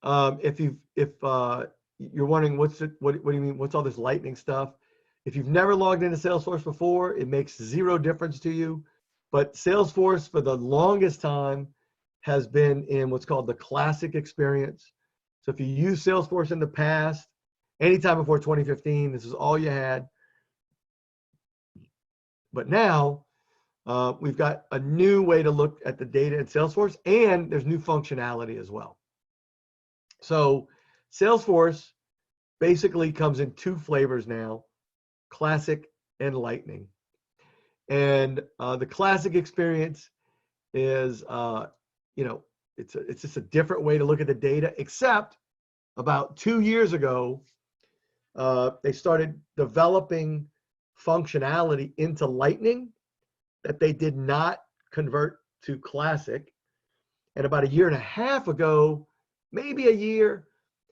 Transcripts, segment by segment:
If you're wondering what do you mean, what's all this lightning stuff? If you've never logged into Salesforce before, it makes zero difference to you. But Salesforce for the longest time has been in what's called the classic experience. So if you use Salesforce in the past, anytime before 2015, this is all you had. But now we've got a new way to look at the data in Salesforce, and there's new functionality as well. So Salesforce basically comes in two flavors now, classic and lightning. And the classic experience is, it's just a different way to look at the data, except about 2 years ago, they started developing functionality into lightning that they did not convert to classic. And about 1.5 years ago, maybe a year,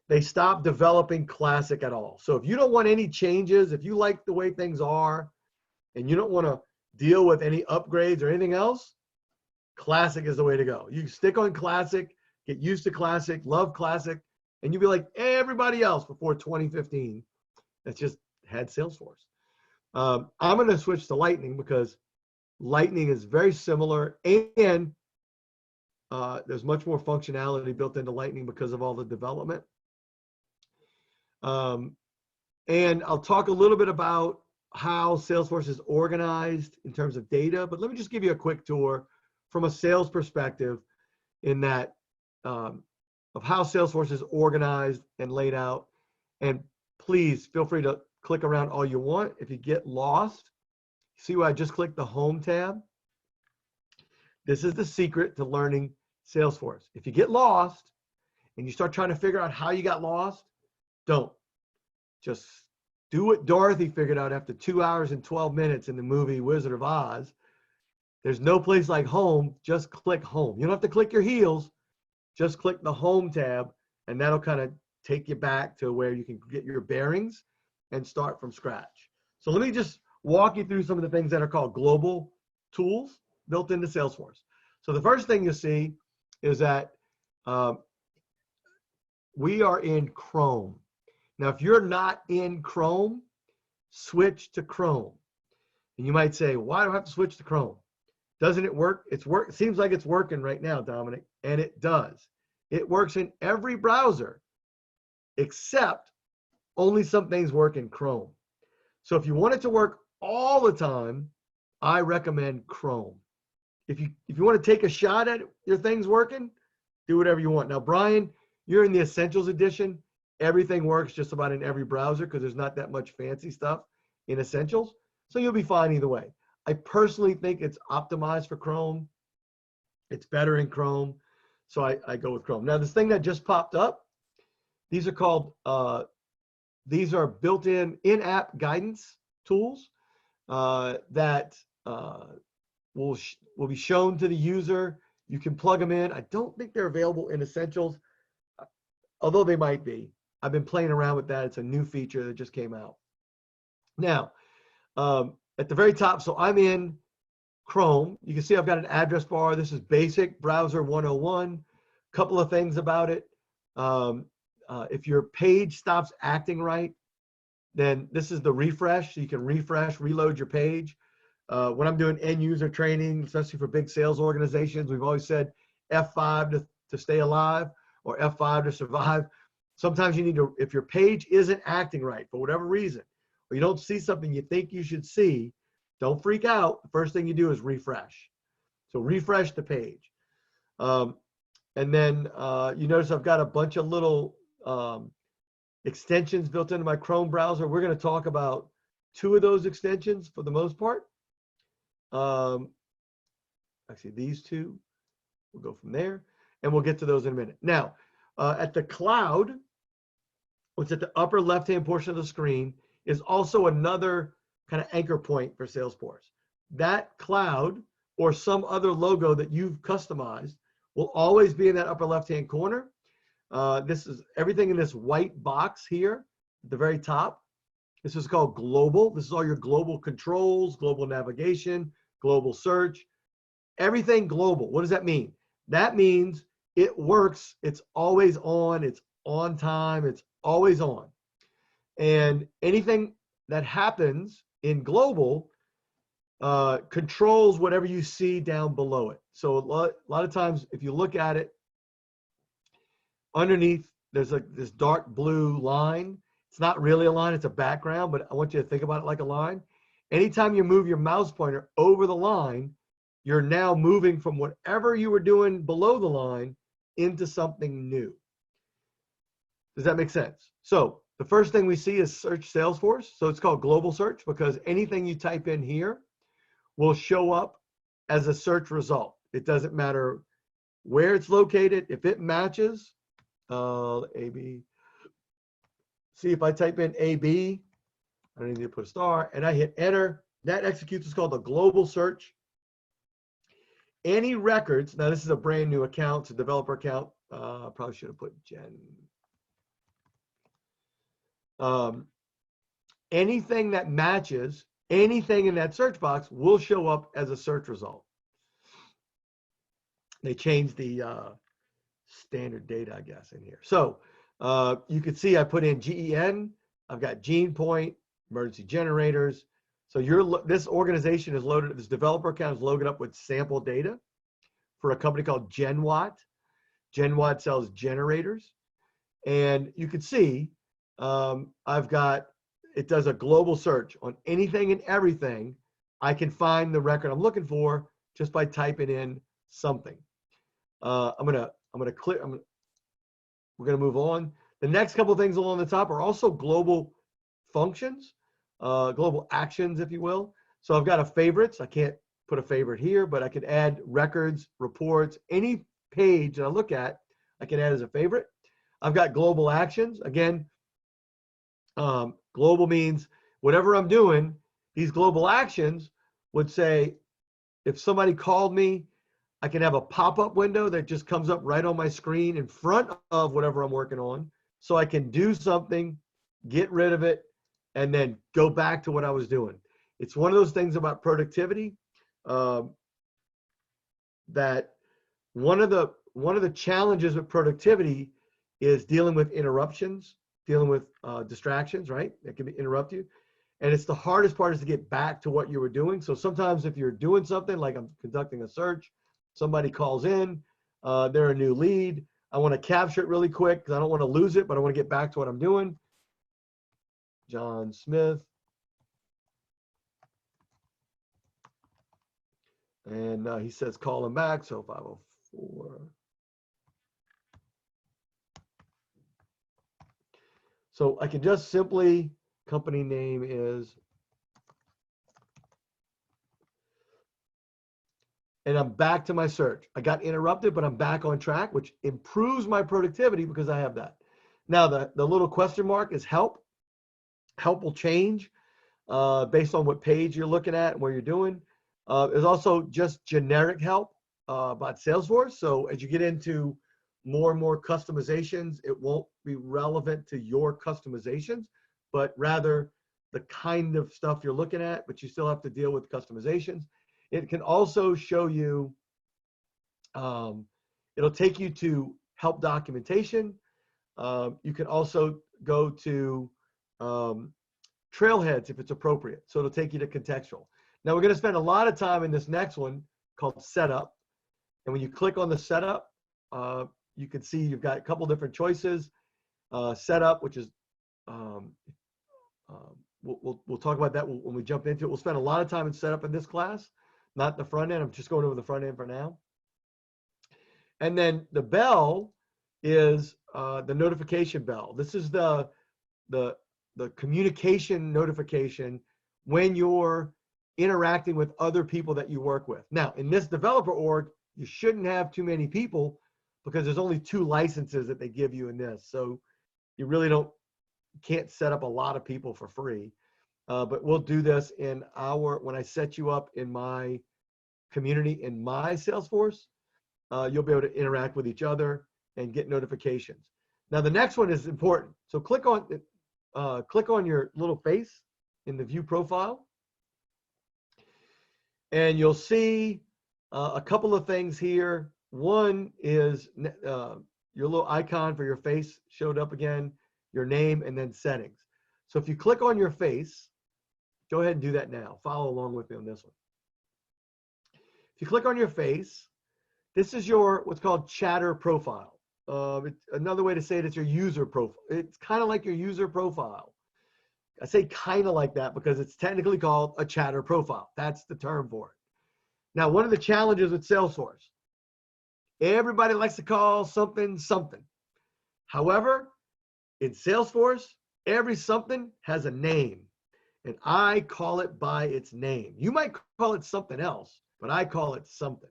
they stopped developing classic at all. So if you don't want any changes, if you like the way things are, and you don't want to deal with any upgrades or anything else, classic is the way to go. You stick on classic, get used to classic, love classic, and you'll be like everybody else before 2015 that's just had Salesforce. I'm going to switch to lightning because lightning is very similar, and there's much more functionality built into lightning because of all the development. And I'll talk a little bit about how Salesforce is organized in terms of data, but let me just give you a quick tour from a sales perspective in that of how Salesforce is organized and laid out. And please feel free to click around all you want. If you get lost, see where I just clicked the Home tab? This is the secret to learning Salesforce. If you get lost and you start trying to figure out how you got lost, don't. Just do what Dorothy figured out after 2 hours and 12 minutes in the movie Wizard of Oz. There's no place like home. Just click home. You don't have to click your heels. Just click the Home tab, and that'll kind of take you back to where you can get your bearings and start from scratch. So let me just walk you through some of the things that are called global tools built into Salesforce. So the first thing you'll see is that we are in Chrome. Now, if you're not in Chrome, switch to Chrome. And you might say, why do I have to switch to Chrome? Doesn't it work? It seems like it's working right now, Dominic, and it does. It works in every browser, except only some things work in Chrome. So if you want it to work all the time, I recommend Chrome. If you want to take a shot at your things working, do whatever you want. Now, Brian, you're in the Essentials edition. Everything works just about in every browser because there's not that much fancy stuff in Essentials. So you'll be fine either way. I personally think it's optimized for Chrome. It's better in Chrome. So I go with Chrome. Now, this thing that just popped up, these are called, these are built-in in-app guidance tools that will be shown to the user. You can plug them in. I don't think they're available in Essentials, although they might be. I've been playing around with that. It's a new feature that just came out. Now, at the very top, so I'm in Chrome. You can see I've got an address bar. This is basic browser 101. Couple of things about it. If your page stops acting right, then this is the refresh. So you can refresh, reload your page. When I'm doing end user training, especially for big sales organizations, we've always said F5 to stay alive or F5 to survive. Sometimes you need to, if your page isn't acting right for whatever reason, or you don't see something you think you should see, don't freak out. The first thing you do is refresh. So refresh the page. And then you notice I've got a bunch of little extensions built into my Chrome browser. We're going to talk about 2 of those extensions for the most part. Actually, these 2, we'll go from there, and we'll get to those in a minute. Now, at the cloud, what's at the upper left-hand portion of the screen is also another kind of anchor point for Salesforce. That cloud or some other logo that you've customized will always be in that upper left-hand corner. This is everything in this white box here at the very top. This is called global. This is all your global controls, global navigation, global search, everything global. What does that mean? That means it works. It's always on. It's on time. It's always on. And anything that happens in global controls whatever you see down below it. So a lot of times, if you look at it, underneath, there's this dark blue line. It's not really a line, it's a background, but I want you to think about it like a line. Anytime you move your mouse pointer over the line, you're now moving from whatever you were doing below the line into something new. Does that make sense? So the first thing we see is search Salesforce. So it's called global search because anything you type in here will show up as a search result. It doesn't matter where it's located. If it matches, AB. See, if I type in AB, I don't need to put a star, and I hit enter, that executes what's called a global search. Any records, now this is a brand new account, it's a developer account. Probably should have put Jen. Anything that matches anything in that search box will show up as a search result. They changed the standard data, I guess, in here. So you can see I put in GEN. I've got gene point, emergency generators. So this organization is loaded, this developer account is loaded up with sample data for a company called GenWatt. GenWatt sells generators. And you can see it does a global search on anything and everything. I can find the record I'm looking for just by typing in something. We're gonna move on. The next couple of things along the top are also global functions, global actions, if you will. So I've got a favorites. I can't put a favorite here, but I could add records, reports, any page that I look at, I can add as a favorite. I've got global actions. Again, global means whatever I'm doing, these global actions would say, if somebody called me, I can have a pop-up window that just comes up right on my screen in front of whatever I'm working on. So I can do something, get rid of it, and then go back to what I was doing. It's one of those things about productivity that one of the challenges with productivity is dealing with interruptions, dealing with distractions, right? That can interrupt you. And it's the hardest part is to get back to what you were doing. So sometimes if you're doing something, like I'm conducting a search, somebody calls in, they're a new lead. I want to capture it really quick because I don't want to lose it, but I want to get back to what I'm doing. John Smith. And he says call him back, so 504. So I can just simply, company name is, and I'm back to my search. I got interrupted, but I'm back on track, which improves my productivity because I have that. Now, the little question mark is help. Help will change based on what page you're looking at and where you're doing. There's also just generic help about Salesforce. So as you get into more and more customizations, it won't be relevant to your customizations, but rather the kind of stuff you're looking at, but you still have to deal with customizations. It can also show you, it'll take you to help documentation. You can also go to trailheads if it's appropriate. So it'll take you to contextual. Now we're going to spend a lot of time in this next one called setup. And when you click on the setup, you can see you've got a couple different choices. Setup, which is, we'll talk about that when we jump into it. We'll spend a lot of time in setup in this class, not the front end. I'm just going over the front end for now. And then the bell is the notification bell. This is the communication notification when you're interacting with other people that you work with. Now, in this developer org, you shouldn't have too many people because there's only 2 licenses that they give you in this. So you really can't set up a lot of people for free. But we'll do this in when I set you up in my community, in my Salesforce, you'll be able to interact with each other and get notifications. Now, the next one is important. So click on your little face in the view profile. And you'll see a couple of things here One is your little icon for your face showed up again, your name, and then settings. So if you click on your face, go ahead and do that now. Follow along with me on this one. If you click on your face, this is your what's called chatter profile. Another way to say it is your user profile. It's kind of like your user profile. I say kind of like that because it's technically called a chatter profile. That's the term for it. Now, one of the challenges with Salesforce, everybody likes to call something something. However, in Salesforce, every something has a name, and I call it by its name. You might call it something else, but I call it something.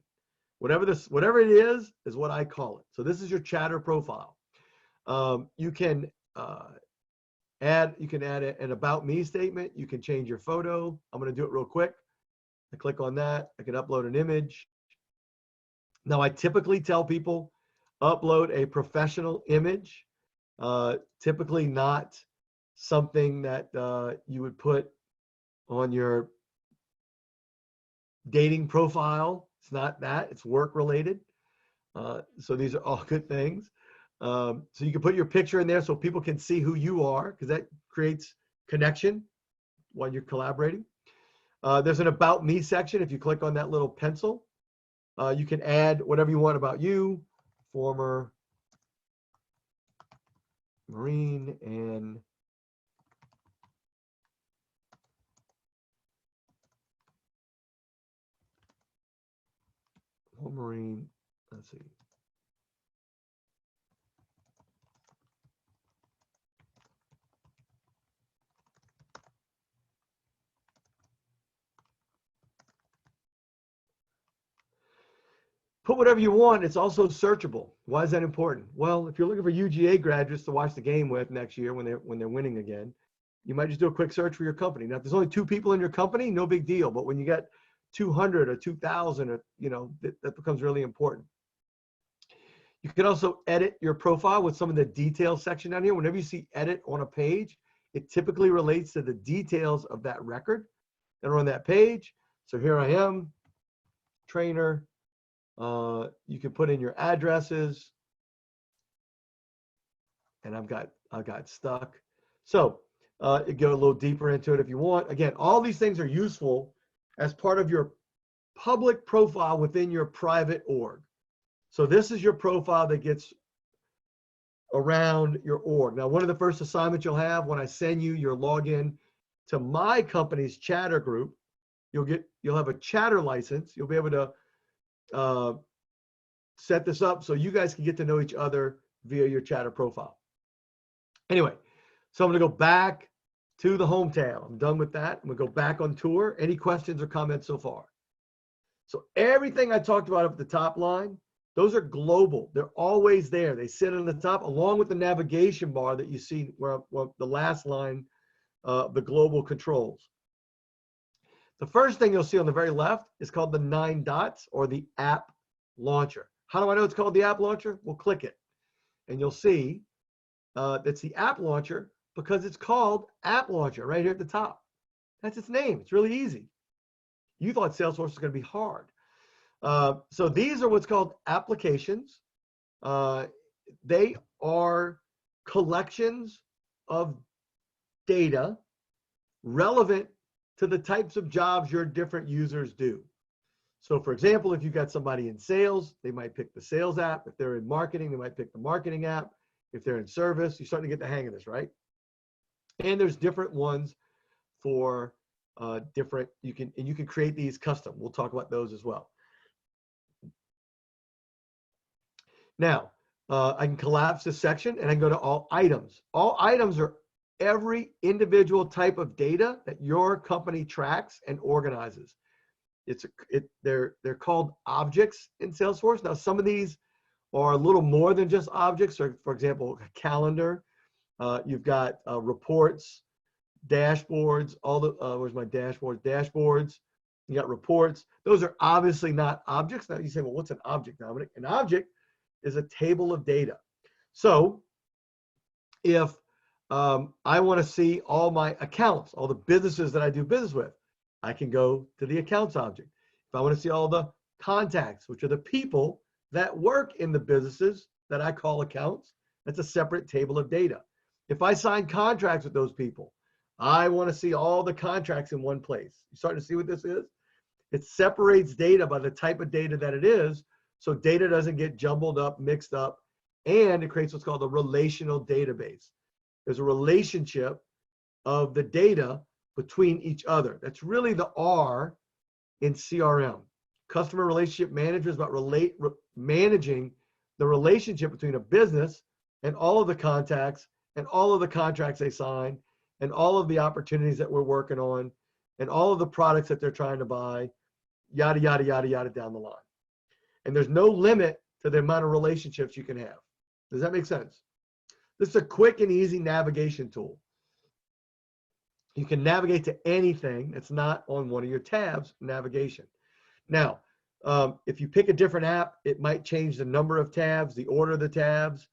Whatever it is what I call it. So this is your chatter profile. You can add an about me statement. You can change your photo. I'm going to do it real quick. I click on that. I can upload an image. Now, I typically tell people upload a professional image, typically not something that you would put on your dating profile. It's not that. It's work related. So these are all good things. So you can put your picture in there so people can see who you are, because that creates connection while you're collaborating. There's an about me section. If you click on that little pencil, you can add whatever you want about you, former Marine and Marine, let's see. Put whatever you want. It's also searchable. Why is that important? Well, if you're looking for UGA graduates to watch the game with next year when they're winning again, you might just do a quick search for your company. Now, if there's only 2 people in your company, no big deal. But when you get 200 or 2,000, or that becomes really important. You can also edit your profile with some of the details section down here. Whenever you see edit on a page, it typically relates to the details of that record that are on that page. So here I am, trainer. You can put in your addresses, and I got stuck. So you go a little deeper into it if you want. Again, all these things are useful as part of your public profile within your private org. So this is your profile that gets around your org. Now, one of the first assignments you'll have when I send you your login to my company's chatter group, you'll have a chatter license. You'll be able to set this up so you guys can get to know each other via your chatter profile. Anyway, so I'm going to go back to the home tab. I'm done with that. I'm going to go back on tour. Any questions or comments so far? So everything I talked about up at the top line, those are global. They're always there. They sit on the top along with the navigation bar that you see where the last line, the global controls. The first thing you'll see on the very left is called the 9 dots or the app launcher. How do I know it's called the app launcher? We'll click it and you'll see that's the app launcher because it's called app launcher right here at the top. That's its name. It's really easy. You thought Salesforce was going to be hard. So these are what's called applications. They are collections of data relevant to the types of jobs your different users do. So for example, if you've got somebody in sales, they might pick the sales app. If they're in marketing, they might pick the marketing app. If they're in service, you're starting to get the hang of this, right? And there's different ones for different, you can create these custom. We'll talk about those as well. Now, I can collapse this section and I can go to all items. All items are every individual type of data that your company tracks and organizes. They're called objects in Salesforce. Now, some of these are a little more than just objects. So, for example, a calendar. You've got reports, dashboards. Where's my dashboards? Dashboards. You got reports. Those are obviously not objects. Now you say, well, what's an object, Dominic? An object is a table of data. So if I want to see all my accounts, all the businesses that I do business with, I can go to the accounts object. If I want to see all the contacts, which are the people that work in the businesses that I call accounts, that's a separate table of data. If I sign contracts with those people, I want to see all the contracts in one place. You starting to see what this is? It separates data by the type of data that it is, so data doesn't get jumbled up, mixed up, and it creates what's called a relational database. There's a relationship of the data between each other. That's really the R in CRM. Customer relationship manager is about managing the relationship between a business and all of the contacts and all of the contracts they sign and all of the opportunities that we're working on and all of the products that they're trying to buy, yada, yada, yada, yada down the line. And there's no limit to the amount of relationships you can have. Does that make sense? This is a quick and easy navigation tool. You can navigate to anything that's not on one of your tabs, navigation. Now, if you pick a different app, it might change the number of tabs, the order of the tabs,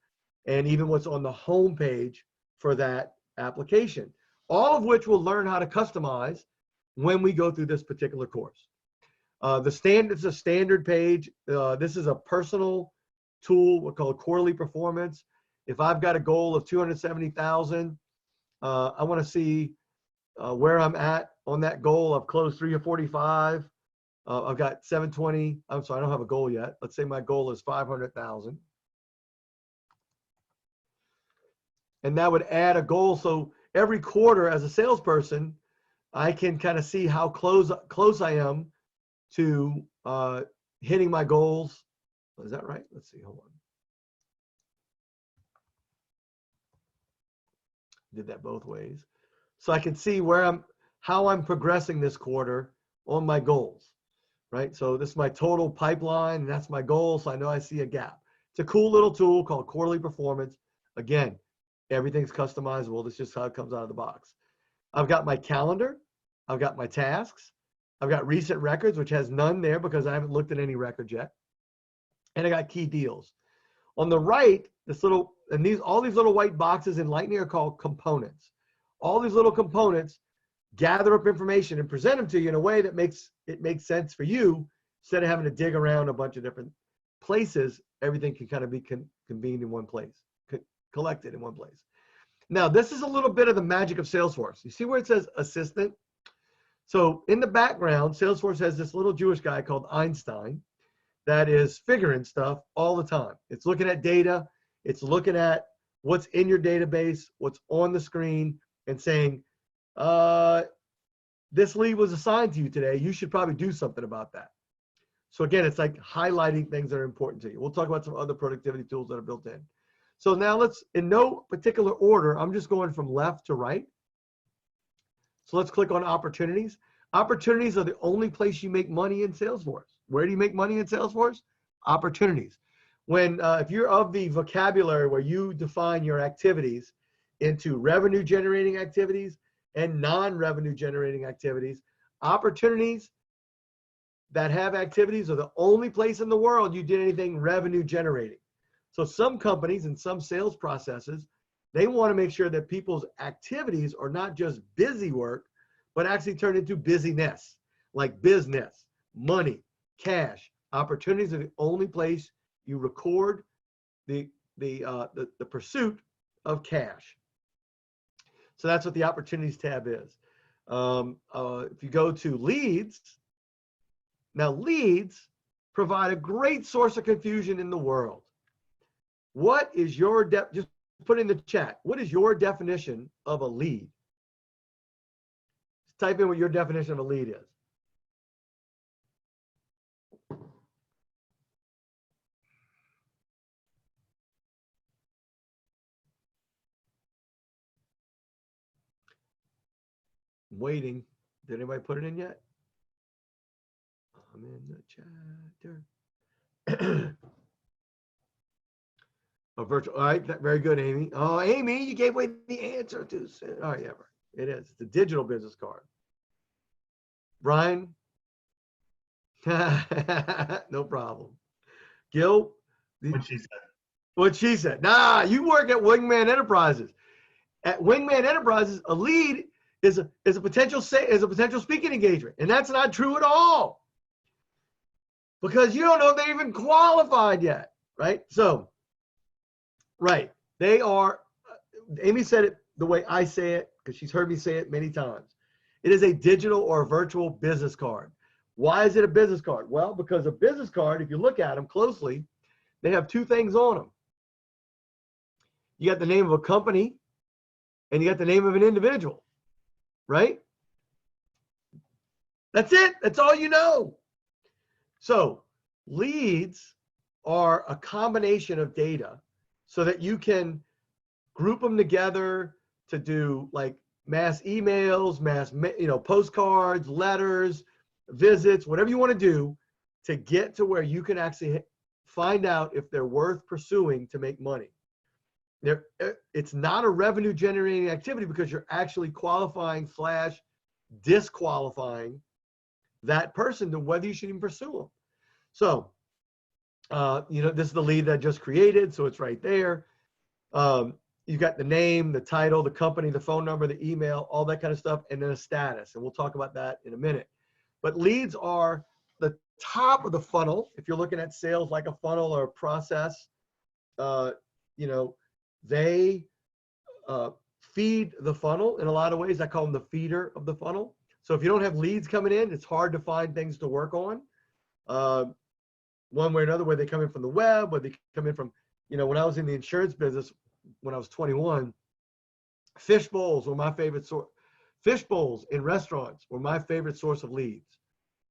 and even what's on the home page for that application, all of which we'll learn how to customize when we go through this particular course. It's a standard page. This is a personal tool we call quarterly performance. If I've got a goal of 270,000, I want to see where I'm at on that goal. I've closed 3 of 45. I've got 720. I'm sorry, I don't have a goal yet. Let's say my goal is 500,000. And that would add a goal. So every quarter as a salesperson, I can kind of see how close I am to hitting my goals. Is that right? Let's see, hold on. Did that both ways. So I can see how I'm progressing this quarter on my goals, right? So this is my total pipeline, and that's my goal. So I know I see a gap. It's a cool little tool called quarterly performance. Again, everything's customizable. This is just how it comes out of the box. I've got my calendar. I've got my tasks. I've got recent records, which has none there because I haven't looked at any records yet. And I got key deals. On the right, all these little white boxes in Lightning are called components. All these little components gather up information and present them to you in a way that makes sense for you. Instead of having to dig around a bunch of different places, everything can kind of be convened in one place, collected in one place. Now, this is a little bit of the magic of Salesforce. You see where it says assistant? So in the background, Salesforce has this little Jewish guy called Einstein that is figuring stuff all the time. It's looking at data. It's looking at what's in your database, what's on the screen, and saying, this lead was assigned to you today. You should probably do something about that. So again, it's like highlighting things that are important to you. We'll talk about some other productivity tools that are built in. So now in no particular order, I'm just going from left to right. So let's click on opportunities. Opportunities are the only place you make money in Salesforce. Where do you make money in Salesforce? Opportunities. If you're of the vocabulary where you define your activities into revenue generating activities and non-revenue generating activities, opportunities that have activities are the only place in the world you did anything revenue generating. So some companies and some sales processes, they want to make sure that people's activities are not just busy work, but actually turn into busyness, like business, money, cash. Opportunities are the only place you record the pursuit of cash. So that's what the opportunities tab is. If you go to leads, now leads provide a great source of confusion in the world. What is your just put in the chat? What is your definition of a lead? Just type in what your definition of a lead is. I'm waiting. Did anybody put it in yet? I'm in the chat. A virtual, all right, very good, Amy. Oh, Amy, you gave away the answer too soon. Oh, yeah, it is. It's a digital business card. Brian? No problem. Gil? What she said. What she said. Nah, you work at Wingman Enterprises. At Wingman Enterprises, a lead is a potential speaking engagement, and that's not true at all. because you don't know if they're even qualified yet, right? So, right, they are, Amy said it the way I say it, because she's heard me say it many times. It is a digital or a virtual business card. Why is it a business card? Well, because a business card, if you look at them closely, they have two things on them. You got the name of a company and you got the name of an individual, right? That's it. That's all you know. So leads are a combination of data so that you can group them together to do like mass emails, mass, postcards, letters, visits, whatever you want to do to get to where you can actually find out if they're worth pursuing to make money. It's not a revenue generating activity because you're actually qualifying / disqualifying that person to whether you should even pursue them. So, this is the lead that I just created, so it's right there. You got the name, the title, the company, the phone number, the email, all that kind of stuff, and then a status. And we'll talk about that in a minute. But leads are the top of the funnel. If you're looking at sales like a funnel or a process, they feed the funnel in a lot of ways. I call them the feeder of the funnel. So if you don't have leads coming in, it's hard to find things to work on. One way or another, where they come in from the web, or they come in from, when I was in the insurance business, when I was 21, fish bowls were my favorite source. Fish bowls in restaurants were my favorite source of leads.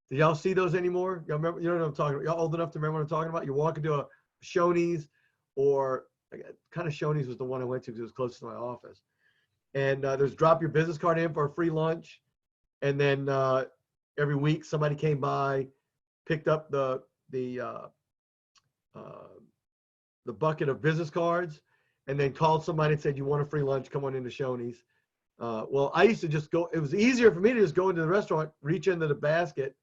Do y'all see those anymore? Y'all remember? You know what I'm talking about? Y'all old enough to remember what I'm talking about? You walk into a Shoney's, or kind of Shoney's was the one I went to because it was close to my office. And there's drop your business card in for a free lunch. And then every week somebody came by, picked up the bucket of business cards, and then called somebody and said, "You want a free lunch? Come on into Shoney's." Well, I used to just go. It was easier for me to just go into the restaurant, reach into the basket,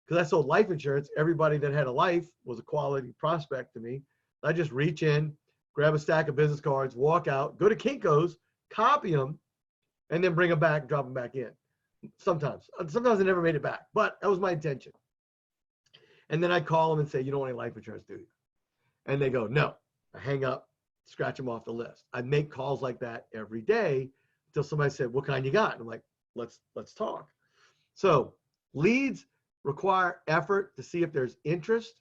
because I sold life insurance. Everybody that had a life was a quality prospect to me. I just reach in, grab a stack of business cards, walk out, go to Kinko's, copy them, and then bring them back, drop them back in. Sometimes I never made it back, but that was my intention. And then I call them and say, "You don't want any life insurance, do you?" And they go, "No." I hang up, scratch them off the list. I make calls like that every day until somebody said, "What kind you got?" And I'm like, let's talk. So leads require effort to see if there's interest,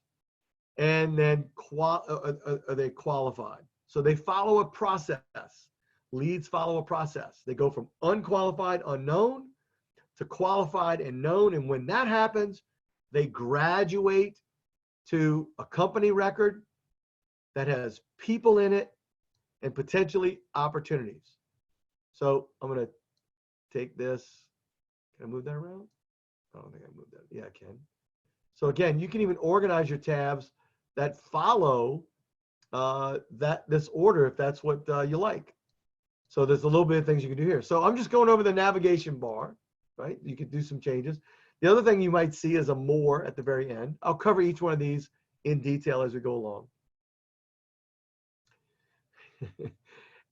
and then are they qualified? So they follow a process. Leads follow a process. They go from unqualified, unknown, to qualified and known. And when that happens, they graduate to a company record that has people in it and potentially opportunities. So I'm going to take this. Can I move that around? I don't think I moved that. Yeah, I can. So again, you can even organize your tabs that follow this order if that's what you like. So there's a little bit of things you can do here. So I'm just going over the navigation bar, right? You could do some changes. The other thing you might see is a more at the very end. I'll cover each one of these in detail as we go along.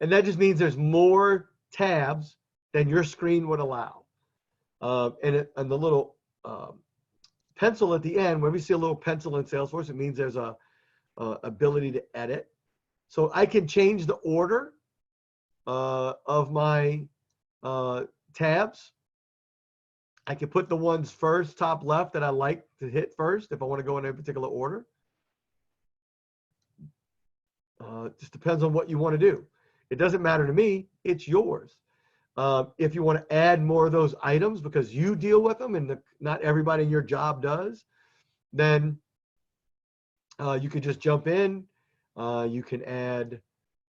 And that just means there's more tabs than your screen would allow. And the little pencil at the end, when we see a little pencil in Salesforce, it means there's a ability to edit. So I can change the order of my tabs. I can put the ones first, top left, that I like to hit first if I want to go in a particular order. It just depends on what you want to do. It doesn't matter to me. It's yours. If you want to add more of those items because you deal with them and not everybody in your job does, then you could just jump in. You can add,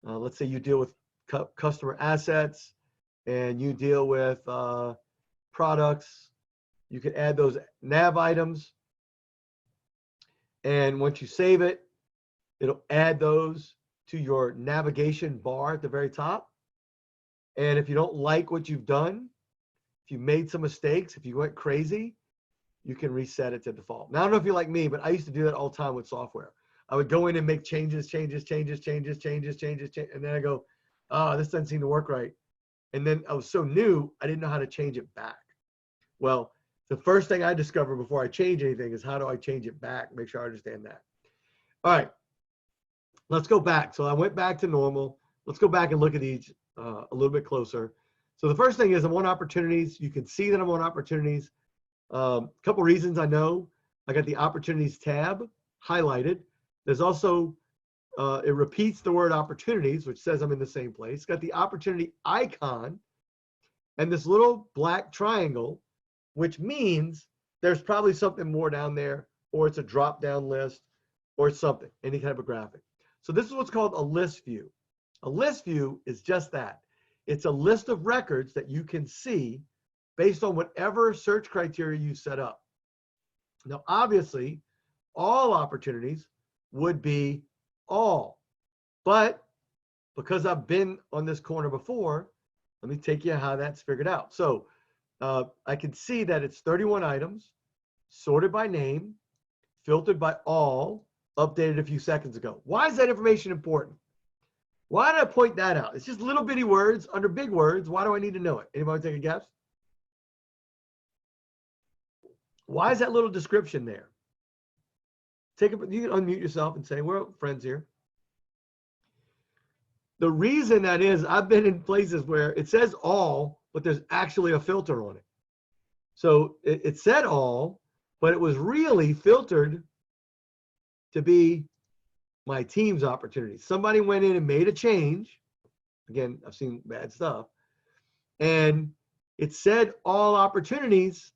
let's say you deal with customer assets and you deal with products. You can add those nav items. And once you save it, it'll add those to your navigation bar at the very top. And if you don't like what you've done, if you made some mistakes, if you went crazy, you can reset it to default. Now, I don't know if you're like me, but I used to do that all the time with software. I would go in and make changes, and then I go, oh, this doesn't seem to work right. And then I was so new, I didn't know how to change it back. Well, The first thing I discover before I change anything is how do I change it back, make sure I understand that. All right, let's go back. So I went back to normal. Let's go back and look at these a little bit closer. So the first thing is I'm on opportunities. You can see that I'm on opportunities. A couple reasons I know. I got the opportunities tab highlighted. There's also, it repeats the word opportunities, which says I'm in the same place. It's got the opportunity icon and this little black triangle, which means there's probably something more down there, or it's a drop-down list, or something, any kind of a graphic. So this is what's called a list view. A list view is just that. It's a list of records that you can see based on whatever search criteria you set up. Now, obviously, all opportunities would be all, but because I've been on this corner before, let me take you how that's figured out. So I can see that it's 31 items, sorted by name, filtered by all, updated a few seconds ago. Why is that information important? Why did I point that out? It's just little bitty words under big words. Why do I need to know it? Anybody take a guess? Why is that little description there? You can unmute yourself and say, we're friends here. The reason that is, I've been in places where it says all, but there's actually a filter on it. So it said all, but it was really filtered to be my team's opportunity. Somebody went in and made a change. Again, I've seen bad stuff. And it said all opportunities,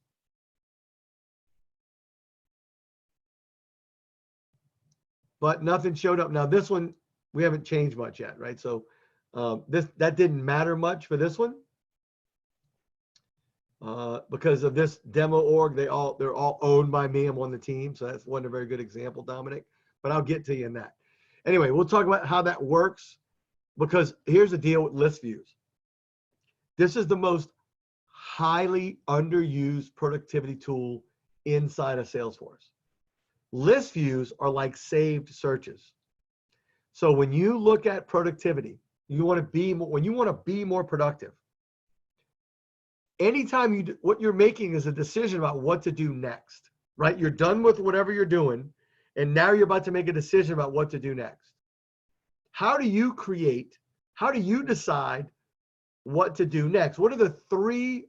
but nothing showed up. Now this one, we haven't changed much yet, right? So that didn't matter much for this one because of this demo org. They're all owned by me. I'm on the team, so that's wasn't a very good example, Dominic. But I'll get to you in that. Anyway, we'll talk about how that works because here's the deal with list views. This is the most highly underused productivity tool inside of Salesforce. List views are like saved searches. So when you look at productivity, when you want to be more productive, anytime what you're making is a decision about what to do next, right? You're done with whatever you're doing, and now you're about to make a decision about what to do next. How do you decide what to do next? What are the 3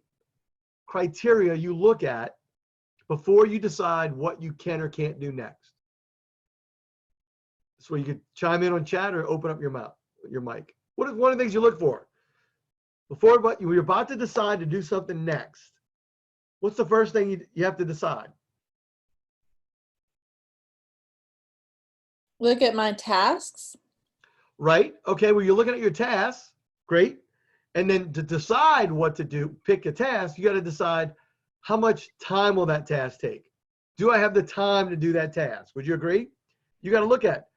criteria you look at before you decide what you can or can't do next? So you could chime in on chat or open up your mic. What is one of the things you look for? Before you're about to decide to do something next, what's the first thing you have to decide? Look at my tasks. Right? Okay, well, you're looking at your tasks. Great. And then to decide what to do, pick a task, you got to decide how much time will that task take? Do I have the time to do that task? Would you agree? You got to look at,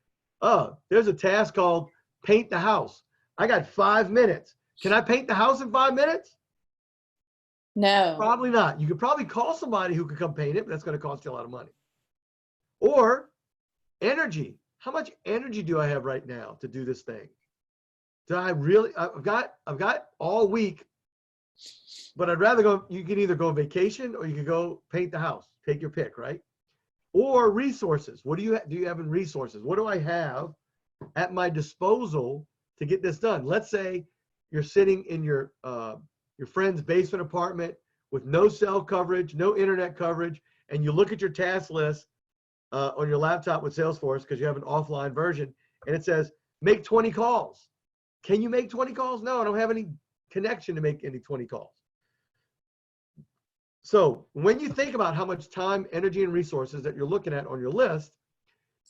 oh, there's a task called paint the house. I got 5 minutes. Can I paint the house in 5 minutes? No. Probably not. You could probably call somebody who could come paint it, but that's going to cost you a lot of money. Or energy. How much energy do I have right now to do this thing? Do I really? I've got all week, but I'd rather go. You can either go on vacation or you can go paint the house. Take your pick, right? Or resources. What do you have in resources? What do I have at my disposal to get this done? Let's say you're sitting in your friend's basement apartment with no cell coverage, no internet coverage, and you look at your task list on your laptop with Salesforce because you have an offline version, and it says, make 20 calls. Can you make 20 calls? No, I don't have any connection to make any 20 calls. So when you think about how much time, energy, and resources that you're looking at on your list,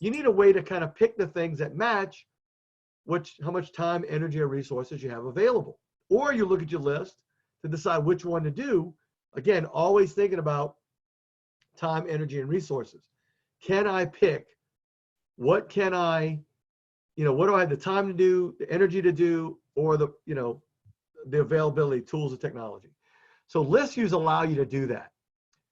you need a way to kind of pick the things that match how much time, energy, or resources you have available. Or you look at your list to decide which one to do. Again, always thinking about time, energy, and resources. Can I pick what do I have the time to do, the energy to do, or the availability, tools, and technology. So list views allow you to do that.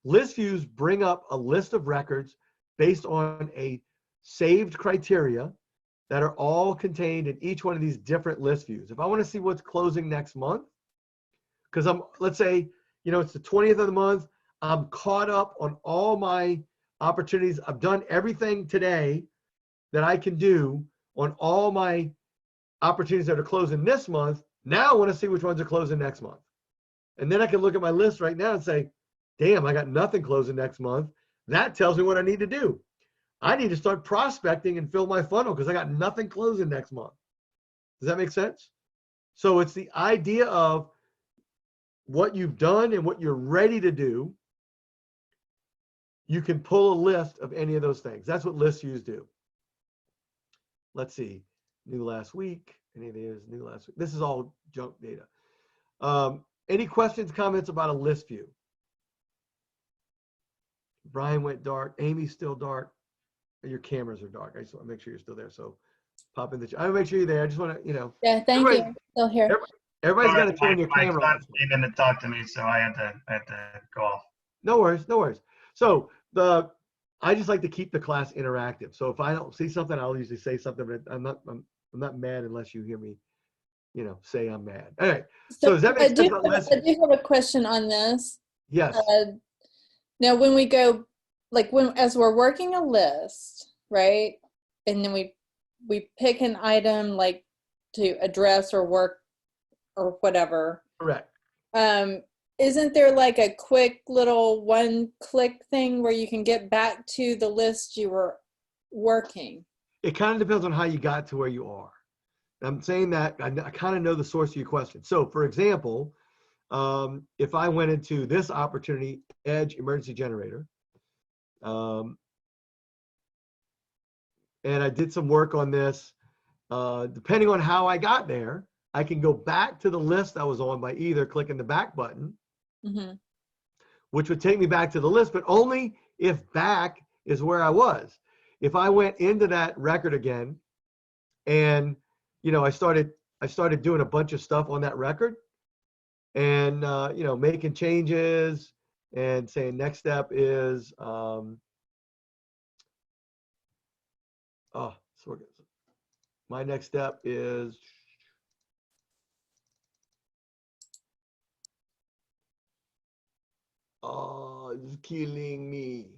List views bring up a list of records based on a saved criteria that are all contained in each one of these different list views. If I want to see what's closing next month, because let's say, it's the 20th of the month, I'm caught up on all my opportunities. I've done everything today that I can do on all my opportunities that are closing this month. Now I want to see which ones are closing next month. And then I can look at my list right now and say, damn, I got nothing closing next month. That tells me what I need to do. I need to start prospecting and fill my funnel because I got nothing closing next month. Does that make sense? So it's the idea of what you've done and what you're ready to do. You can pull a list of any of those things. That's what list views do. Let's see. New last week. Any of these new last week. This is all junk data. Any questions, comments about a list view? Brian went dark. Amy's still dark. Your cameras are dark. I just want to make sure you're still there. So pop in the chat. I want to make sure you're there. I just want to, you know. Yeah, thank you. Still here. Everybody's got to turn your my camera son off. came in to talk to me, so I had to go off. No worries, no worries. So I just like to keep the class interactive. So if I don't see something, I'll usually say something, but I'm not mad unless you hear me, you know, say I'm mad. All right. So does that make sense about list I do have a question on this. Yes. Now, when we go, like as we're working a list, right? And then we pick an item like to address or work or whatever. Correct. Isn't there like a quick little one-click thing where you can get back to the list you were working? It kind of depends on how you got to where you are. I'm saying that I kind of know the source of your question. So for example, if I went into this opportunity, Edge Emergency Generator, and I did some work on this, depending on how I got there, I can go back to the list I was on by either clicking the back button, which would take me back to the list, but only if back is where I was. If I went into that record again and, you know, I started doing a bunch of stuff on that record and, you know, making changes and saying next step is, my next step is, oh, it's killing me.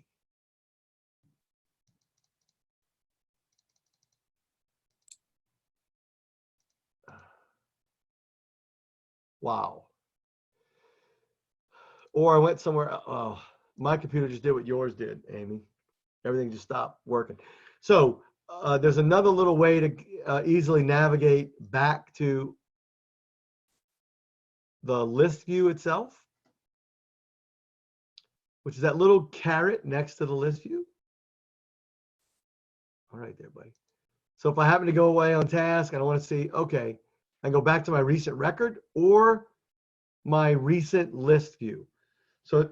Wow. Or I went somewhere, oh, my computer just did what yours did, Amy. Everything just stopped working. So there's another little way to easily navigate back to the list view itself, which is that little caret next to the list view. All right there, buddy. So if I happen to go away on task, I don't want to see, okay, I go back to my recent record or my recent list view. So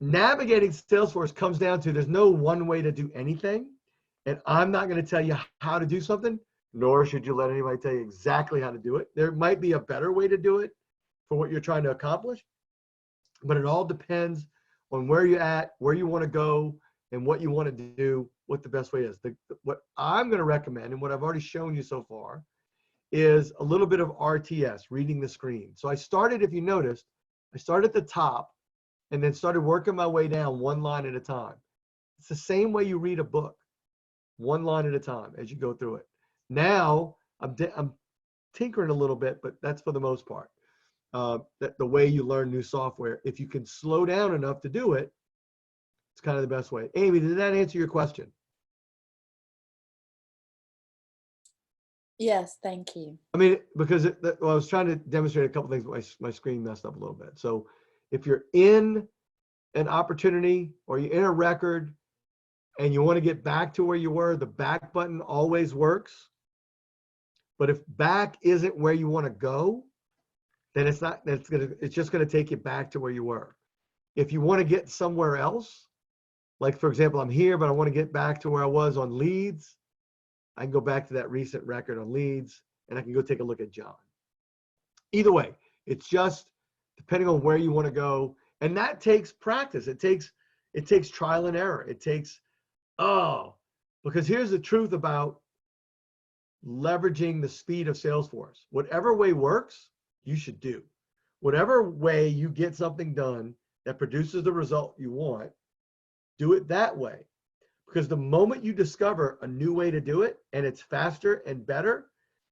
navigating Salesforce comes down to there's no one way to do anything. And I'm not going to tell you how to do something, nor should you let anybody tell you exactly how to do it. There might be a better way to do it for what you're trying to accomplish, but it all depends on where you're at, where you want to go, and what you want to do, what the best way is. What I'm going to recommend, and what I've already shown you so far, is a little bit of RTS, reading the screen. So I started, if you noticed, I started at the top and then started working my way down one line at a time. It's the same way you read a book, one line at a time as you go through it. Now I'm tinkering a little bit, but that's for the most part. That the way you learn new software, if you can slow down enough to do it, it's kind of the best way. Amy, did that answer your question? Yes, thank you. I mean, because I was trying to demonstrate a couple things, but my screen messed up a little bit. So if you're in an opportunity or you're in a record and you want to get back to where you were, the back button always works. But if back isn't where you want to go, then it's just going to take you back to where you were. If you want to get somewhere else, like for example, I'm here, but I want to get back to where I was on leads, I can go back to that recent record on leads and I can go take a look at John. Either way, it's just depending on where you want to go. And that takes practice. It takes trial and error. It takes, because here's the truth about leveraging the speed of Salesforce. Whatever way works, you should do. Whatever way you get something done that produces the result you want, do it that way. Because the moment you discover a new way to do it and it's faster and better,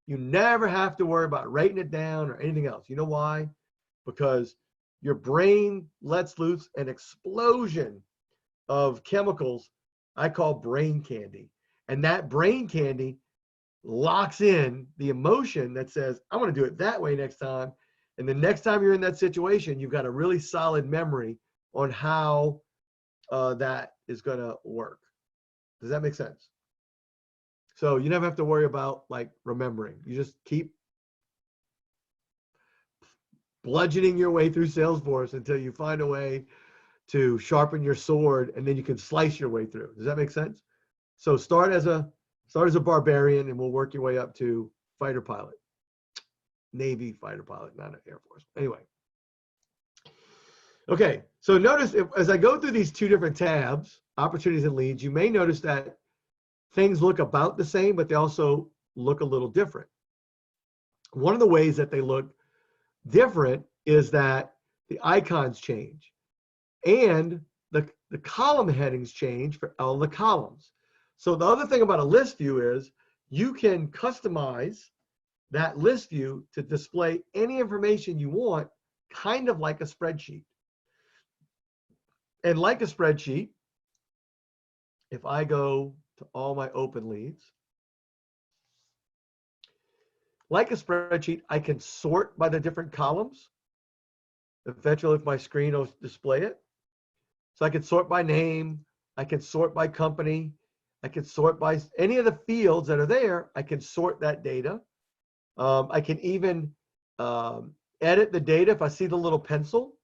you never have to worry about writing it down or anything else. You know why? Because your brain lets loose an explosion of chemicals I call brain candy. And that brain candy locks in the emotion that says, I want to do it that way next time. And the next time you're in that situation, you've got a really solid memory on how that is going to work. Does that make sense? So you never have to worry about like remembering. You just keep bludgeoning your way through Salesforce until you find a way to sharpen your sword, and then you can slice your way through. Does that make sense? So start as a barbarian, and we'll work your way up to fighter pilot, Navy fighter pilot, not an Air Force. Anyway. Okay, so notice as I go through these two different tabs, opportunities and leads, you may notice that things look about the same, but they also look a little different. One of the ways that they look different is that the icons change and the column headings change for all the columns. So the other thing about a list view is you can customize that list view to display any information you want, kind of like a spreadsheet. And like a spreadsheet, if I go to all my open leads, like a spreadsheet, I can sort by the different columns. Eventually, if my screen will display it. So I can sort by name, I can sort by company, I can sort by any of the fields that are there, I can sort that data. I can even edit the data if I see the little pencil.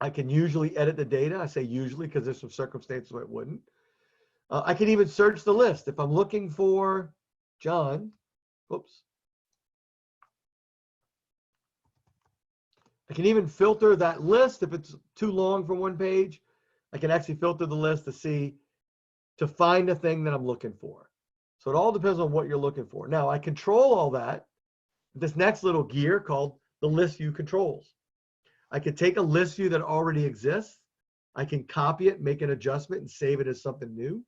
I can usually edit the data. I say usually because there's some circumstances where it wouldn't. I can even search the list. If I'm looking for John, oops. I can even filter that list if it's too long for one page. I can actually filter the list to find the thing that I'm looking for. So it all depends on what you're looking for. Now I control all that. This next little gear called the list view controls. I can take a list view that already exists. I can copy it, make an adjustment, and save it as something new.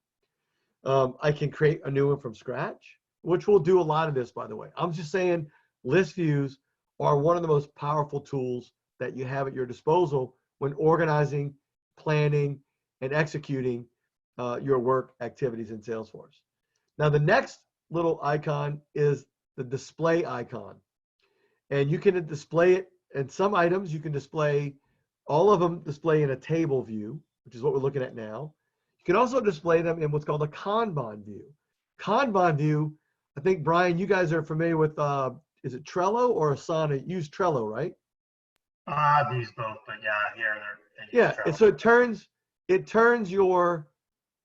I can create a new one from scratch, which will do a lot of this, by the way. I'm just saying list views are one of the most powerful tools that you have at your disposal when organizing, planning, and executing your work activities in Salesforce. Now, the next little icon is the display icon. And you can display it in some items. You can display all of them display in a table view, which is what we're looking at now. You can also display them in what's called a Kanban view. Kanban view, I think, Brian, you guys are familiar with, is it Trello or Asana? Use Trello, right? I've used both, but yeah, here they're. Yeah, and so it turns your,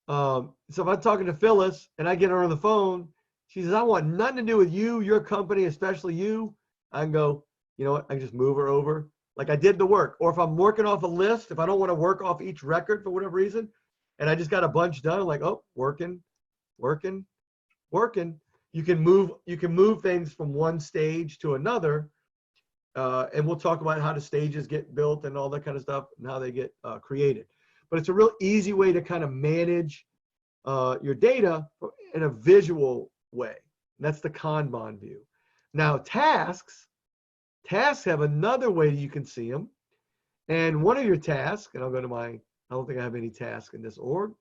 so if I'm talking to Phyllis and I get her on the phone, she says, I want nothing to do with you, your company, especially you. I can go, you know what, I can just move her over. Like I did the work. Or if I'm working off a list, if I don't want to work off each record for whatever reason, and I just got a bunch done, I'm like, oh, working. You can move things from one stage to another. And we'll talk about how the stages get built and all that kind of stuff and how they get created. But it's a real easy way to kind of manage your data in a visual way. And that's the Kanban view. Now, tasks have another way you can see them. And one of your tasks, and I'll go to I don't think I have any tasks in this org,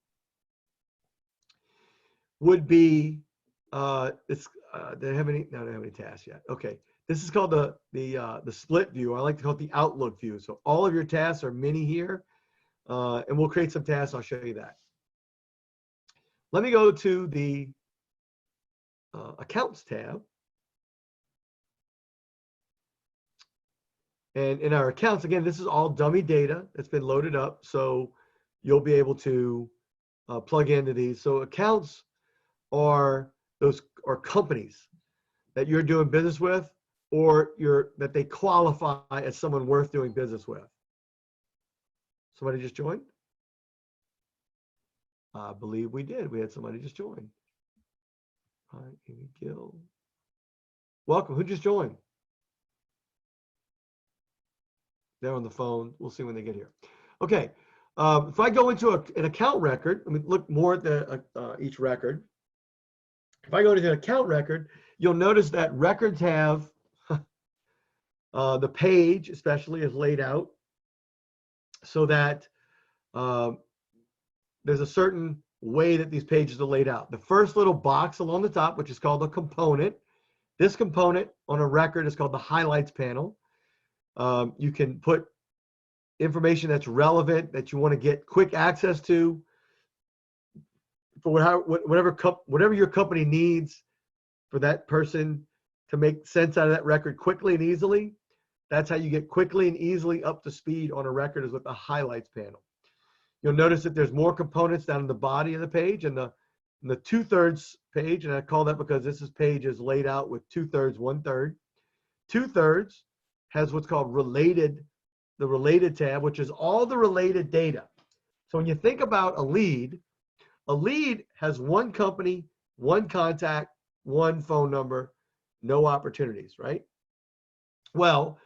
would be, do they have any? No, they don't have any tasks yet. Okay. This is called the split view. I like to call it the Outlook view. So all of your tasks are mini here, and we'll create some tasks. I'll show you that. Let me go to the Accounts tab. And in our accounts, again, this is all dummy data that's been loaded up. So you'll be able to plug into these. So accounts are companies that you're doing business with, or that they qualify as someone worth doing business with. Somebody just joined? I believe we did. We had somebody just join. Hi, Amy Gill. Welcome. Who just joined? They're on the phone. We'll see when they get here. Okay. If I go into an account record, let me look more at each record. If I go to the account record, you'll notice that records have the page, especially, is laid out so that there's a certain way that these pages are laid out. The first little box along the top, which is called a component. This component on a record is called the highlights panel. You can put information that's relevant, that you want to get quick access to, for whatever your company needs for that person to make sense out of that record quickly and easily. That's how you get quickly and easily up to speed on a record, is with the highlights panel. You'll notice that there's more components down in the body of the page, and the 2/3 page, and I call that because page is laid out with 2/3, 1/3. 2/3 has what's called the related tab, which is all the related data. So when you think about a lead has one company, one contact, one phone number, no opportunities, right? Well,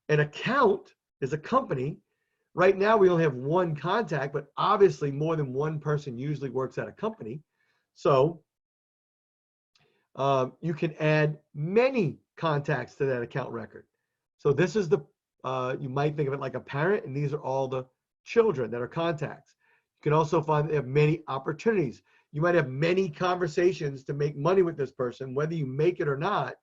an account is a company. Right now, we only have one contact, but obviously more than one person usually works at a company. So you can add many contacts to that account record. So this is you might think of it like a parent, and these are all the children that are contacts. You can also find they have many opportunities. You might have many conversations to make money with this person, whether you make it or not,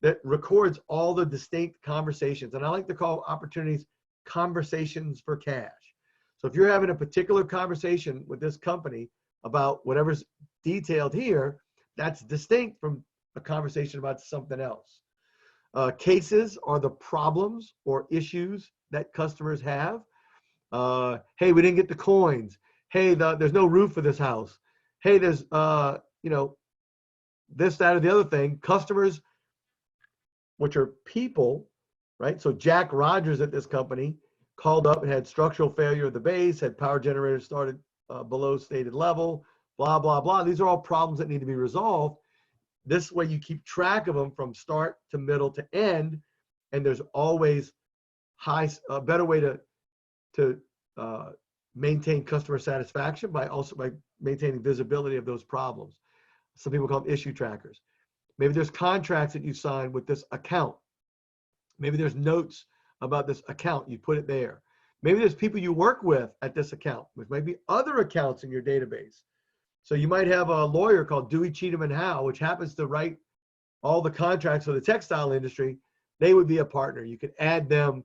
that records all the distinct conversations. And I like to call opportunities conversations for cash. So if you're having a particular conversation with this company about whatever's detailed here, that's distinct from a conversation about something else. Cases are the problems or issues that customers have. Hey, we didn't get the coins. Hey, there's no roof for this house. Hey, there's this, that, or the other thing. Customers, which are people, right? So Jack Rogers at this company called up and had structural failure of the base, had power generators started below stated level, blah, blah, blah. These are all problems that need to be resolved. This way you keep track of them from start to middle to end, and there's always a better way to maintain customer satisfaction by maintaining visibility of those problems. Some people call them issue trackers. Maybe there's contracts that you sign with this account. Maybe there's notes about this account. You put it there. Maybe there's people you work with at this account, which might be other accounts in your database. So you might have a lawyer called Dewey, Cheatham and Howe, which happens to write all the contracts for the textile industry. They would be a partner. You could add them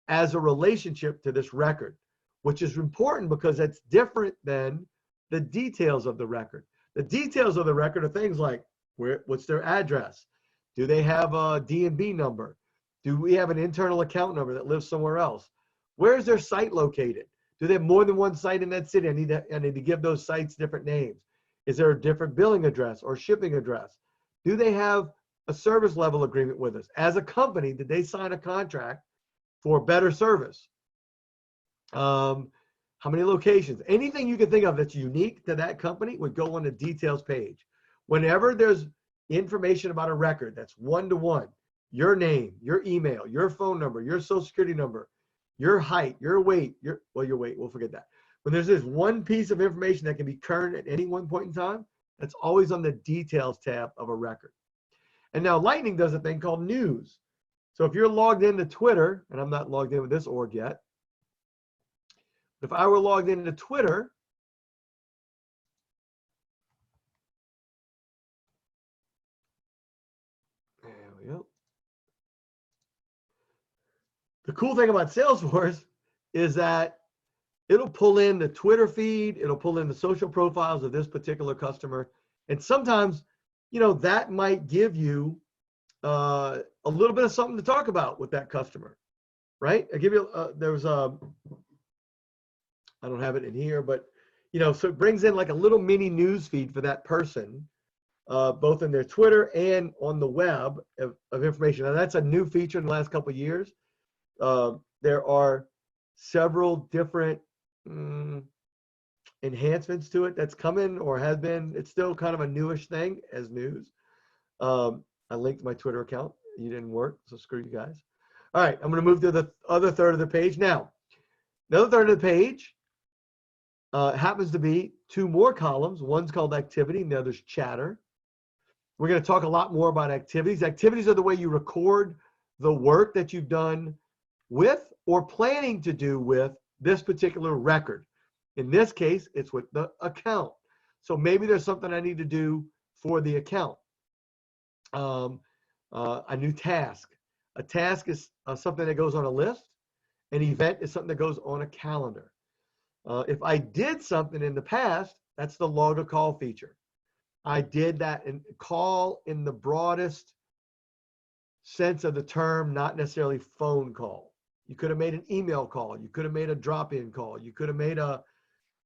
as a relationship to this record, which is important because that's different than the details of the record. The details of the record are things like what's their address? Do they have a D&B number? Do we have an internal account number that lives somewhere else? Where is their site located? Do they have more than one site in that city? I need to give those sites different names. Is there a different billing address or shipping address? Do they have a service level agreement with us? As a company, did they sign a contract for better service? How many locations? Anything you can think of that's unique to that company would go on the details page. Whenever there's information about a record that's one-to-one, your name, your email, your phone number, your social security number, your height, your weight, your weight, we'll forget that. When there's this one piece of information that can be current at any one point in time, that's always on the details tab of a record. And now Lightning does a thing called news. So if you're logged into Twitter, and I'm not logged in with this org yet, if I were logged into Twitter, there we go. The cool thing about Salesforce is that it'll pull in the Twitter feed, it'll pull in the social profiles of this particular customer, and sometimes, that might give you a little bit of something to talk about with that customer, right? I give you, I don't have it in here, but so it brings in like a little mini news feed for that person, both in their Twitter and on the web of information. Now that's a new feature in the last couple of years. There are several different enhancements to it that's coming or has been. It's still kind of a newish thing as news. I linked my Twitter account. You didn't work, so screw you guys. All right, I'm going to move to the other third of the page now. The other third of the page happens to be two more columns. One's called activity, and the other's chatter. We're going to talk a lot more about activities. Activities are the way you record the work that you've done with or planning to do with this particular record. In this case, it's with the account. So maybe there's something I need to do for the account. A new task. A task is something that goes on a list. An event is something that goes on a calendar. If I did something in the past, that's the log a call feature. I did that in call in the broadest sense of the term, not necessarily phone call. You could have made an email call. You could have made a drop-in call. You could have made a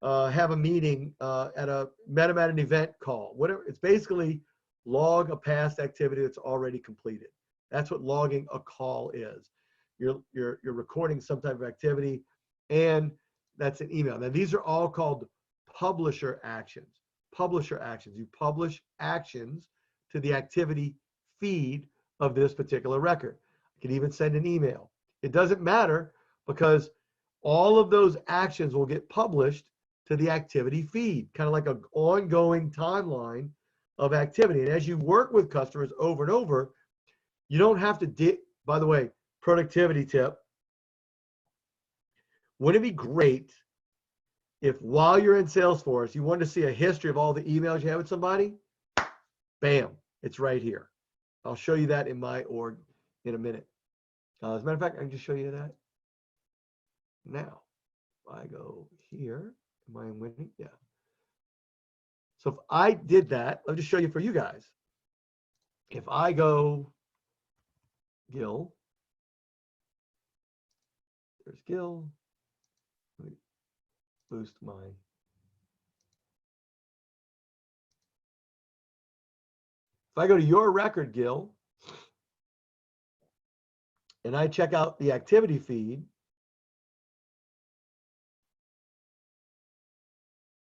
have a meeting met them at an event call. Whatever. It's basically log a past activity that's already completed. That's what logging a call is. You're recording some type of activity, and that's an email. Now these are all called publisher actions. Publisher actions. You publish actions to the activity feed of this particular record. You can even send an email. It doesn't matter because all of those actions will get published to the activity feed, kind of like an ongoing timeline of activity. And as you work with customers over and over, you don't have to by the way, productivity tip. Wouldn't it be great if while you're in Salesforce, you wanted to see a history of all the emails you have with somebody? Bam, it's right here. I'll show you that in my org in a minute. As a matter of fact, I can just show you that now. If I go here, am I winning? Yeah. So if I did that, I'll just show you for you guys. If I go Gil, there's Gil. Let me boost my. If I go to your record, Gil, and I check out the activity feed,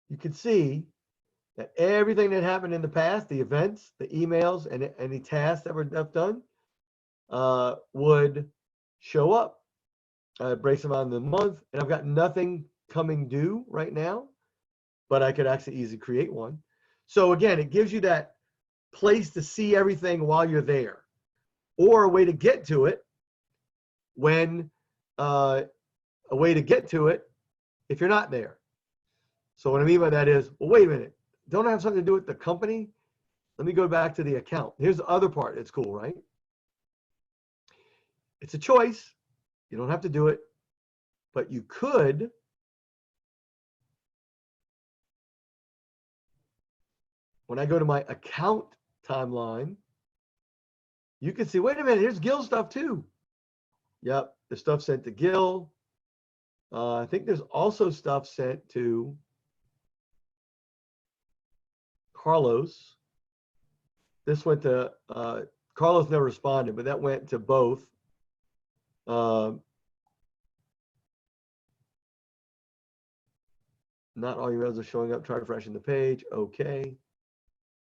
you can see that everything that happened in the past, the events, the emails, and any tasks that were done would show up. It breaks them out in the month, and I've got nothing coming due right now, but I could actually easily create one. So again, it gives you that place to see everything while you're there, or a way to get to it when if you're not there. So what I mean by that is, well, wait a minute, don't I have something to do with the company? Let me go back to the account. Here's the other part. It's cool, right? It's a choice. You don't have to do it, but you could. When I go to my account timeline, you can see, wait a minute, here's Gil stuff too. Yep, the stuff sent to Gil. I think there's also stuff sent to Carlos. This went to, Carlos never responded, but that went to both. Not all your emails are showing up. Try refreshing the page. Okay.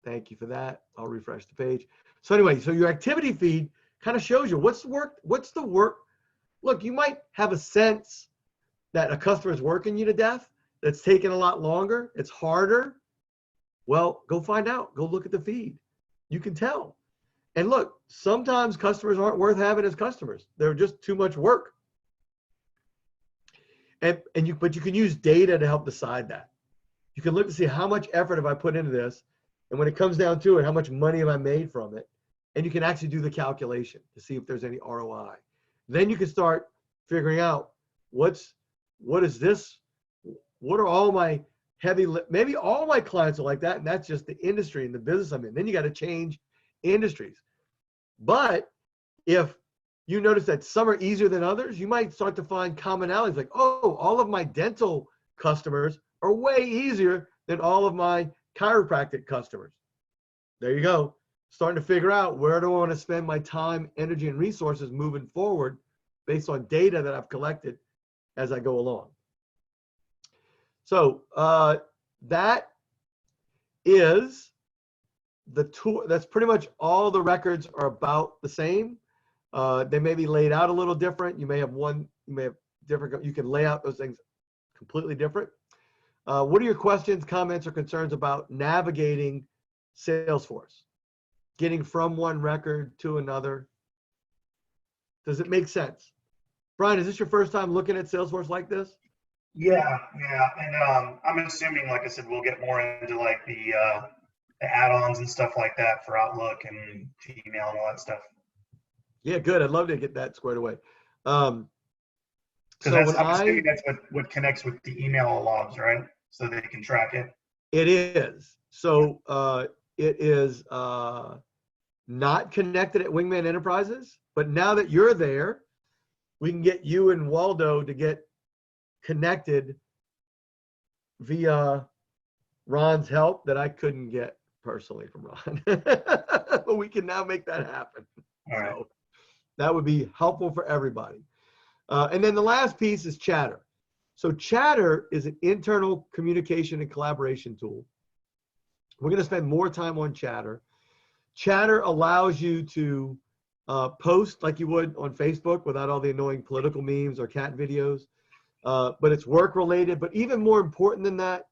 Thank you for that. I'll refresh the page. So anyway, so your activity feed kind of shows you what's the work. Look, you might have a sense that a customer is working you to death. That's taking a lot longer. It's harder. Well, go find out. Go look at the feed. You can tell. And look, sometimes customers aren't worth having as customers. They're just too much work. But you can use data to help decide that. You can look to see how much effort have I put into this, and when it comes down to it, how much money have I made from it? And you can actually do the calculation to see if there's any ROI. Then you can start figuring out what are all my maybe all my clients are like that, and that's just the industry and the business I'm in. Then you got to change industries. But if you notice that some are easier than others, you might start to find commonalities like, oh, all of my dental customers are way easier than all of my chiropractic customers. There you go. Starting to figure out where do I want to spend my time, energy, and resources moving forward based on data that I've collected as I go along. So that is the tool. That's pretty much all the records are about the same. They may be laid out a little different. You may have different, you can lay out those things completely different. What are your questions, comments, or concerns about navigating Salesforce? Getting from one record to another? Does it make sense? Brian, is this your first time looking at Salesforce like this? Yeah, and I'm assuming, like I said, we'll get more into like the add-ons and stuff like that for Outlook and Gmail and all that stuff. Yeah, good. I'd love to get that squared away. Because So I'm assuming that's what connects with the email logs, right? So they can track it. It is. So it is not connected at Wingman Enterprises, but now that you're there, we can get you and Waldo to get connected via Ron's help that I couldn't get personally from Ron. But we can now make that happen. All right. So that would be helpful for everybody. And then the last piece is Chatter. So Chatter is an internal communication and collaboration tool. We're going to spend more time on Chatter. Chatter allows you to post like you would on Facebook without all the annoying political memes or cat videos. But it's work related. But even more important than that,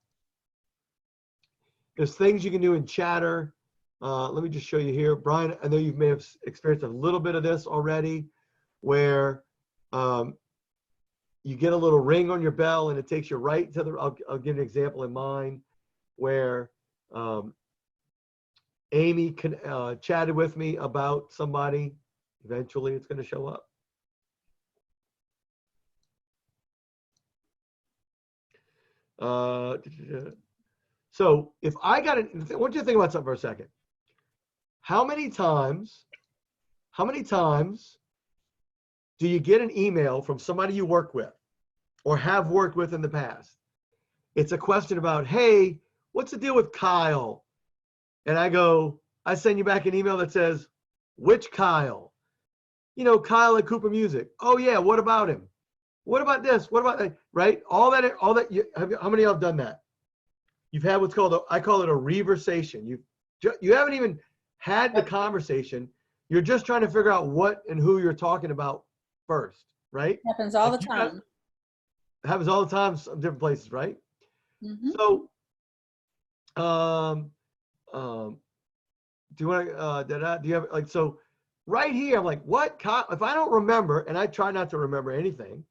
there's things you can do in Chatter. Let me just show you here. Brian, I know you may have experienced a little bit of this already, where you get a little ring on your bell and it takes you right to the, I'll give an example in mine where Amy chatted with me about somebody. Eventually it's going to show up. So if I got it, I want you to think about something for a second. How many times do you get an email from somebody you work with or have worked with in the past? It's a question about, hey, what's the deal with Kyle? And I send you back an email that says, which Kyle? You know, Kyle at Cooper Music. Oh yeah, what about him? What about this? What about that? Right? All that, how many of you have done that? You've had what's called, I call it a reversation. You haven't even had the conversation. You're just trying to figure out what and who you're talking about first, right? Happens all the time. It happens all the time, some different places, right? Mm-hmm. So, do you want to, do you have, like, so right here, I'm like, what, if I don't remember, and I try not to remember anything,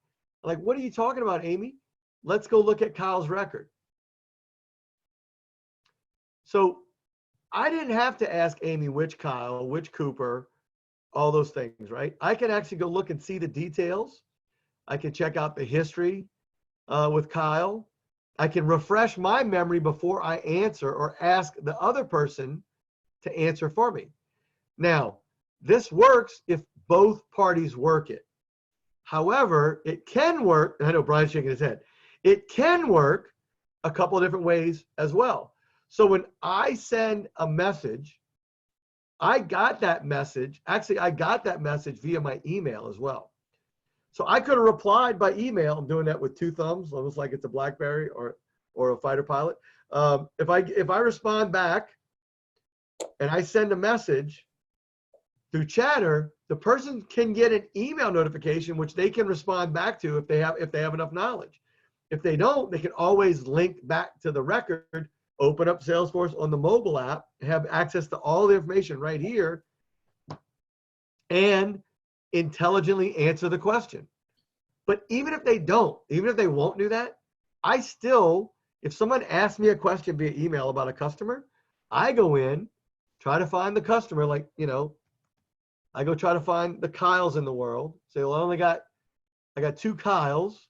I'm like, what are you talking about, Amy? Let's go look at Kyle's record. So I didn't have to ask Amy which Kyle, which Cooper, all those things, right? I can actually go look and see the details. I can check out the history with Kyle. I can refresh my memory before I answer or ask the other person to answer for me. Now, this works if both parties work it. However, it can work, and I know Brian's shaking his head, it can work a couple of different ways as well. So when I send a message, I got that message. Actually, I got that message via my email as well. So I could have replied by email. I'm doing that with two thumbs, almost like it's a BlackBerry or a fighter pilot. If I respond back and I send a message through Chatter, the person can get an email notification which they can respond back to if they have enough knowledge. If they don't, they can always link back to the record, open up Salesforce on the mobile app, have access to all the information right here, and intelligently answer the question. But even if they don't, even if they won't do that, I still, if someone asks me a question via email about a customer, I go in, try to find the customer, like, you know, I go try to find the Kyles in the world. Say, well, I got two Kyles.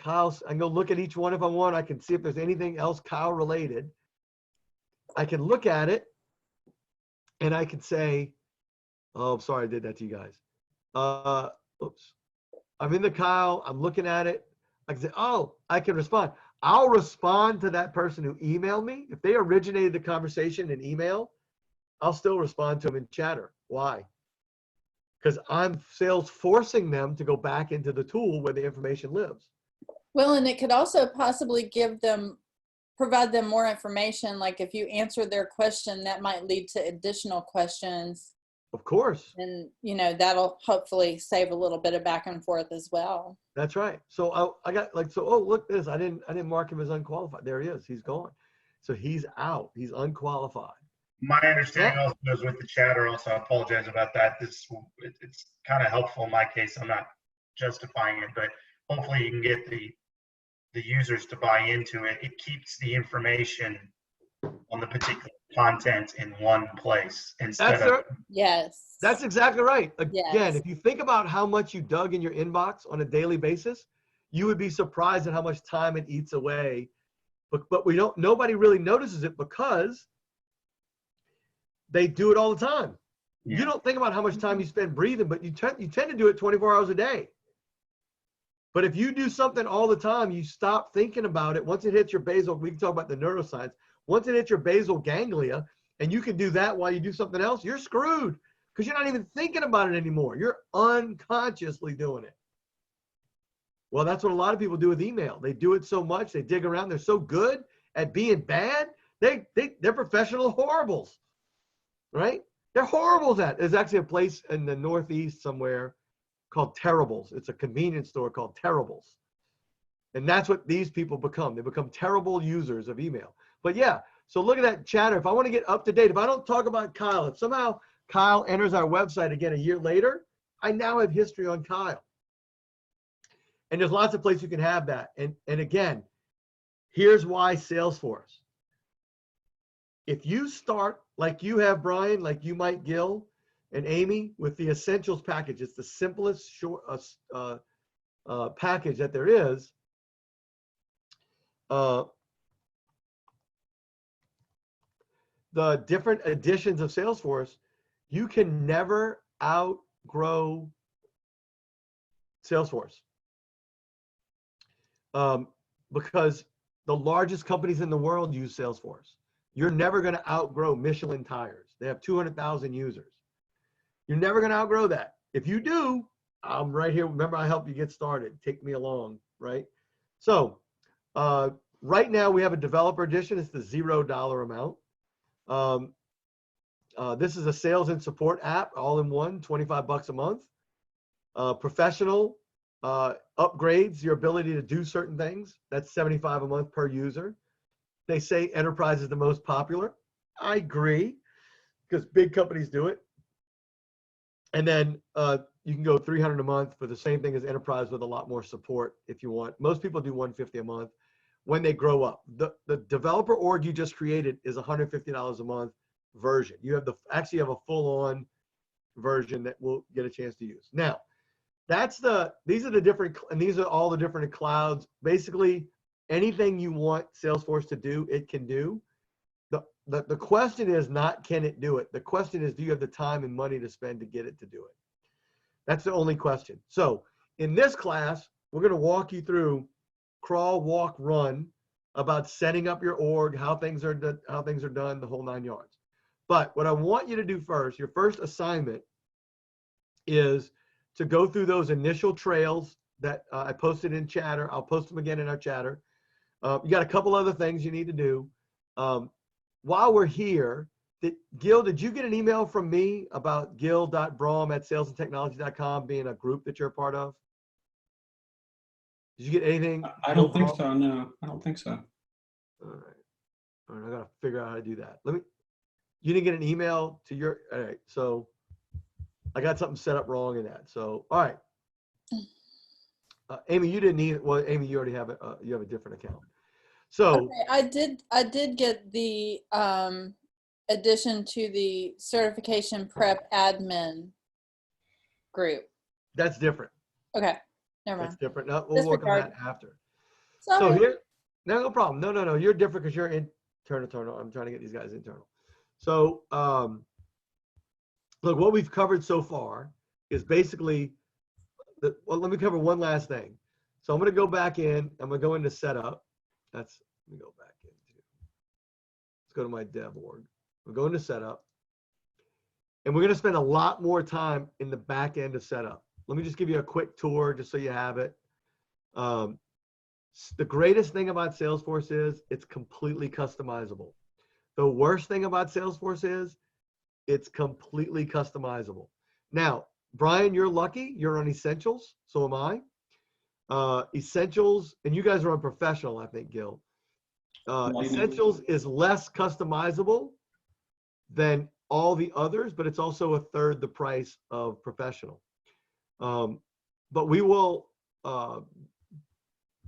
I can go look at each one if I want. I can see if there's anything else Kyle related. I can look at it and I can say, oh, I'm sorry I did that to you guys. Oops. I'm in the Kyle. I'm looking at it. I can say, oh, I can respond. I'll respond to that person who emailed me. If they originated the conversation in email, I'll still respond to them in Chatter. Why? Because I'm Salesforcing them to go back into the tool where the information lives. Well, and it could also possibly provide them more information. Like if you answer their question, that might lead to additional questions Of course. And, you know, that'll hopefully save a little bit of back and forth as well. That's right. So I got like, so, oh, look this, I didn't mark him as unqualified. There he is. He's gone. So he's out. He's unqualified. My understanding also is with the chatter also, I apologize about that. It's kind of helpful in my case. I'm not justifying it, but hopefully you can get the users to buy into it. It keeps the information on the particular content in one place instead of. Yes. That's exactly right. Again, Yes. if you think about how much you dug in your inbox on a daily basis, you would be surprised at how much time it eats away. But nobody really notices it because they do it all the time. Yeah. You don't think about how much time you spend breathing, but you tend to do it 24 hours a day. But if you do something all the time, you stop thinking about it. Once it hits your basal, we can talk about the neuroscience. Once it hits your basal ganglia, and you can do that while you do something else, you're screwed because you're not even thinking about it anymore. You're unconsciously doing it. Well, that's what a lot of people do with email. They do it so much, they dig around. They're so good at being bad. They're professional horribles, right? They're horribles at it. There's actually a place in the Northeast somewhere called Terribles. It's a convenience store called Terribles. And that's what these people become. They become terrible users of email. But yeah, so look at that chatter. If I want to get up to date, if I don't talk about Kyle, if somehow Kyle enters our website again a year later, I now have history on Kyle. And there's lots of places you can have that. And again, here's why Salesforce. If you start like you have, Brian, like you might, Gil and Amy, with the Essentials package, it's the simplest short package that there is. The different editions of Salesforce, you can never outgrow Salesforce. Because the largest companies in the world use Salesforce. You're never going to outgrow Michelin tires. They have 200,000 users. You're never going to outgrow that. If you do, I'm right here. Remember, I helped you get started. Take me along, right? So right now we have a developer edition. It's the $0 amount. This is a sales and support app, all in one, 25 bucks a month. Professional upgrades your ability to do certain things. That's 75 a month per user. They say enterprise is the most popular. I agree, because big companies do it. And then you can go 300 a month for the same thing as enterprise with a lot more support if you want. Most people do 150 a month when they grow up. The developer org you just created is $150 a month version. You have actually have a full-on version that we'll get a chance to use. Now, these are the different, and these are all the different clouds. Basically, anything you want Salesforce to do, it can do. The question is not can it do it? The question is, do you have the time and money to spend to get it to do it? That's the only question. So in this class, we're going to walk you through crawl, walk, run about setting up your org, how things are done, the whole 9 yards. But what I want you to do first, your first assignment, is to go through those initial trails that I posted in chatter. I'll post them again in our chatter. You got a couple other things you need to do. While we're here, Gil, did you get an email from me about gil.brom@salesandtechnology.com being a group that you're a part of? Did you get anything? I don't think so. No, I don't think so. All right. I gotta figure out how to do that. You didn't get an email to your, all right. So I got something set up wrong in that. So, all right. Amy, you didn't need, well, Amy, you already have you have a different account. So okay, I did get the addition to the certification prep admin group. that's different. Okay, never mind. That's different. No, we'll work on that Disregard. after. Sorry. So here, no problem. No. You're different because you're internal. I'm trying to get these guys internal. So look, what we've covered so far is basically, well, let me cover one last thing. So I'm going to go back in. I'm going to go into setup. Let me go back into, let's go to my dev org. We're going to setup. And we're going to spend a lot more time in the back end of setup. Let me just give you a quick tour just so you have it. The greatest thing about Salesforce is it's completely customizable. The worst thing about Salesforce is it's completely customizable. Now, Brian, you're lucky. You're on Essentials. So am I. Essentials, and you guys are on Professional, I think, Gil. Essentials is less customizable than all the others, but it's also a third the price of Professional. But we will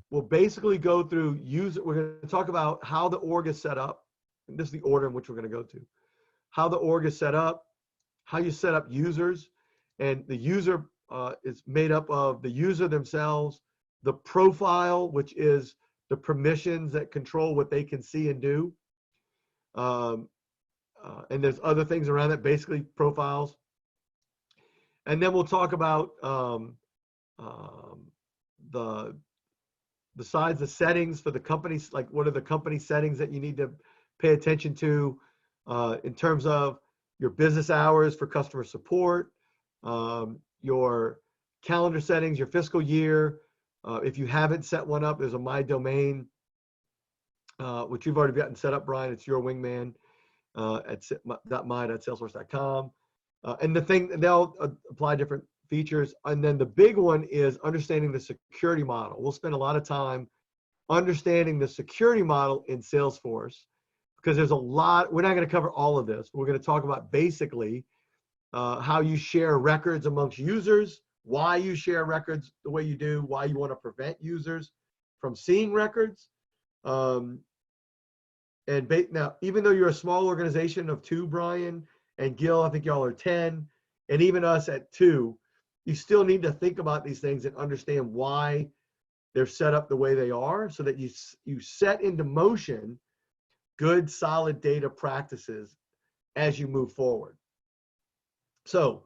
we'll basically go through we're going to talk about how the org is set up. And this is the order in which we're going to go to. How the org is set up, how you set up users, and the user is made up of the user themselves, the profile, which is the permissions that control what they can see and do. And there's other things around that, basically profiles. And then we'll talk about besides the settings for the companies, like what are the company settings that you need to pay attention to in terms of your business hours for customer support, your calendar settings, your fiscal year. If you haven't set one up, there's a My Domain, which you've already gotten set up, Brian. It's your wingman at .my.salesforce.com. And the thing, they'll apply different features. And then the big one is understanding the security model. We'll spend a lot of time understanding the security model in Salesforce, because there's a lot. We're not going to cover all of this. We're going to talk about basically how you share records amongst users, why you share records the way you do, why you want to prevent users from seeing records. Now, even though you're a small organization of 2, Brian and Gil, I think y'all are 10, and even us at 2, you still need to think about these things and understand why they're set up the way they are, so that you set into motion good, solid data practices as you move forward. So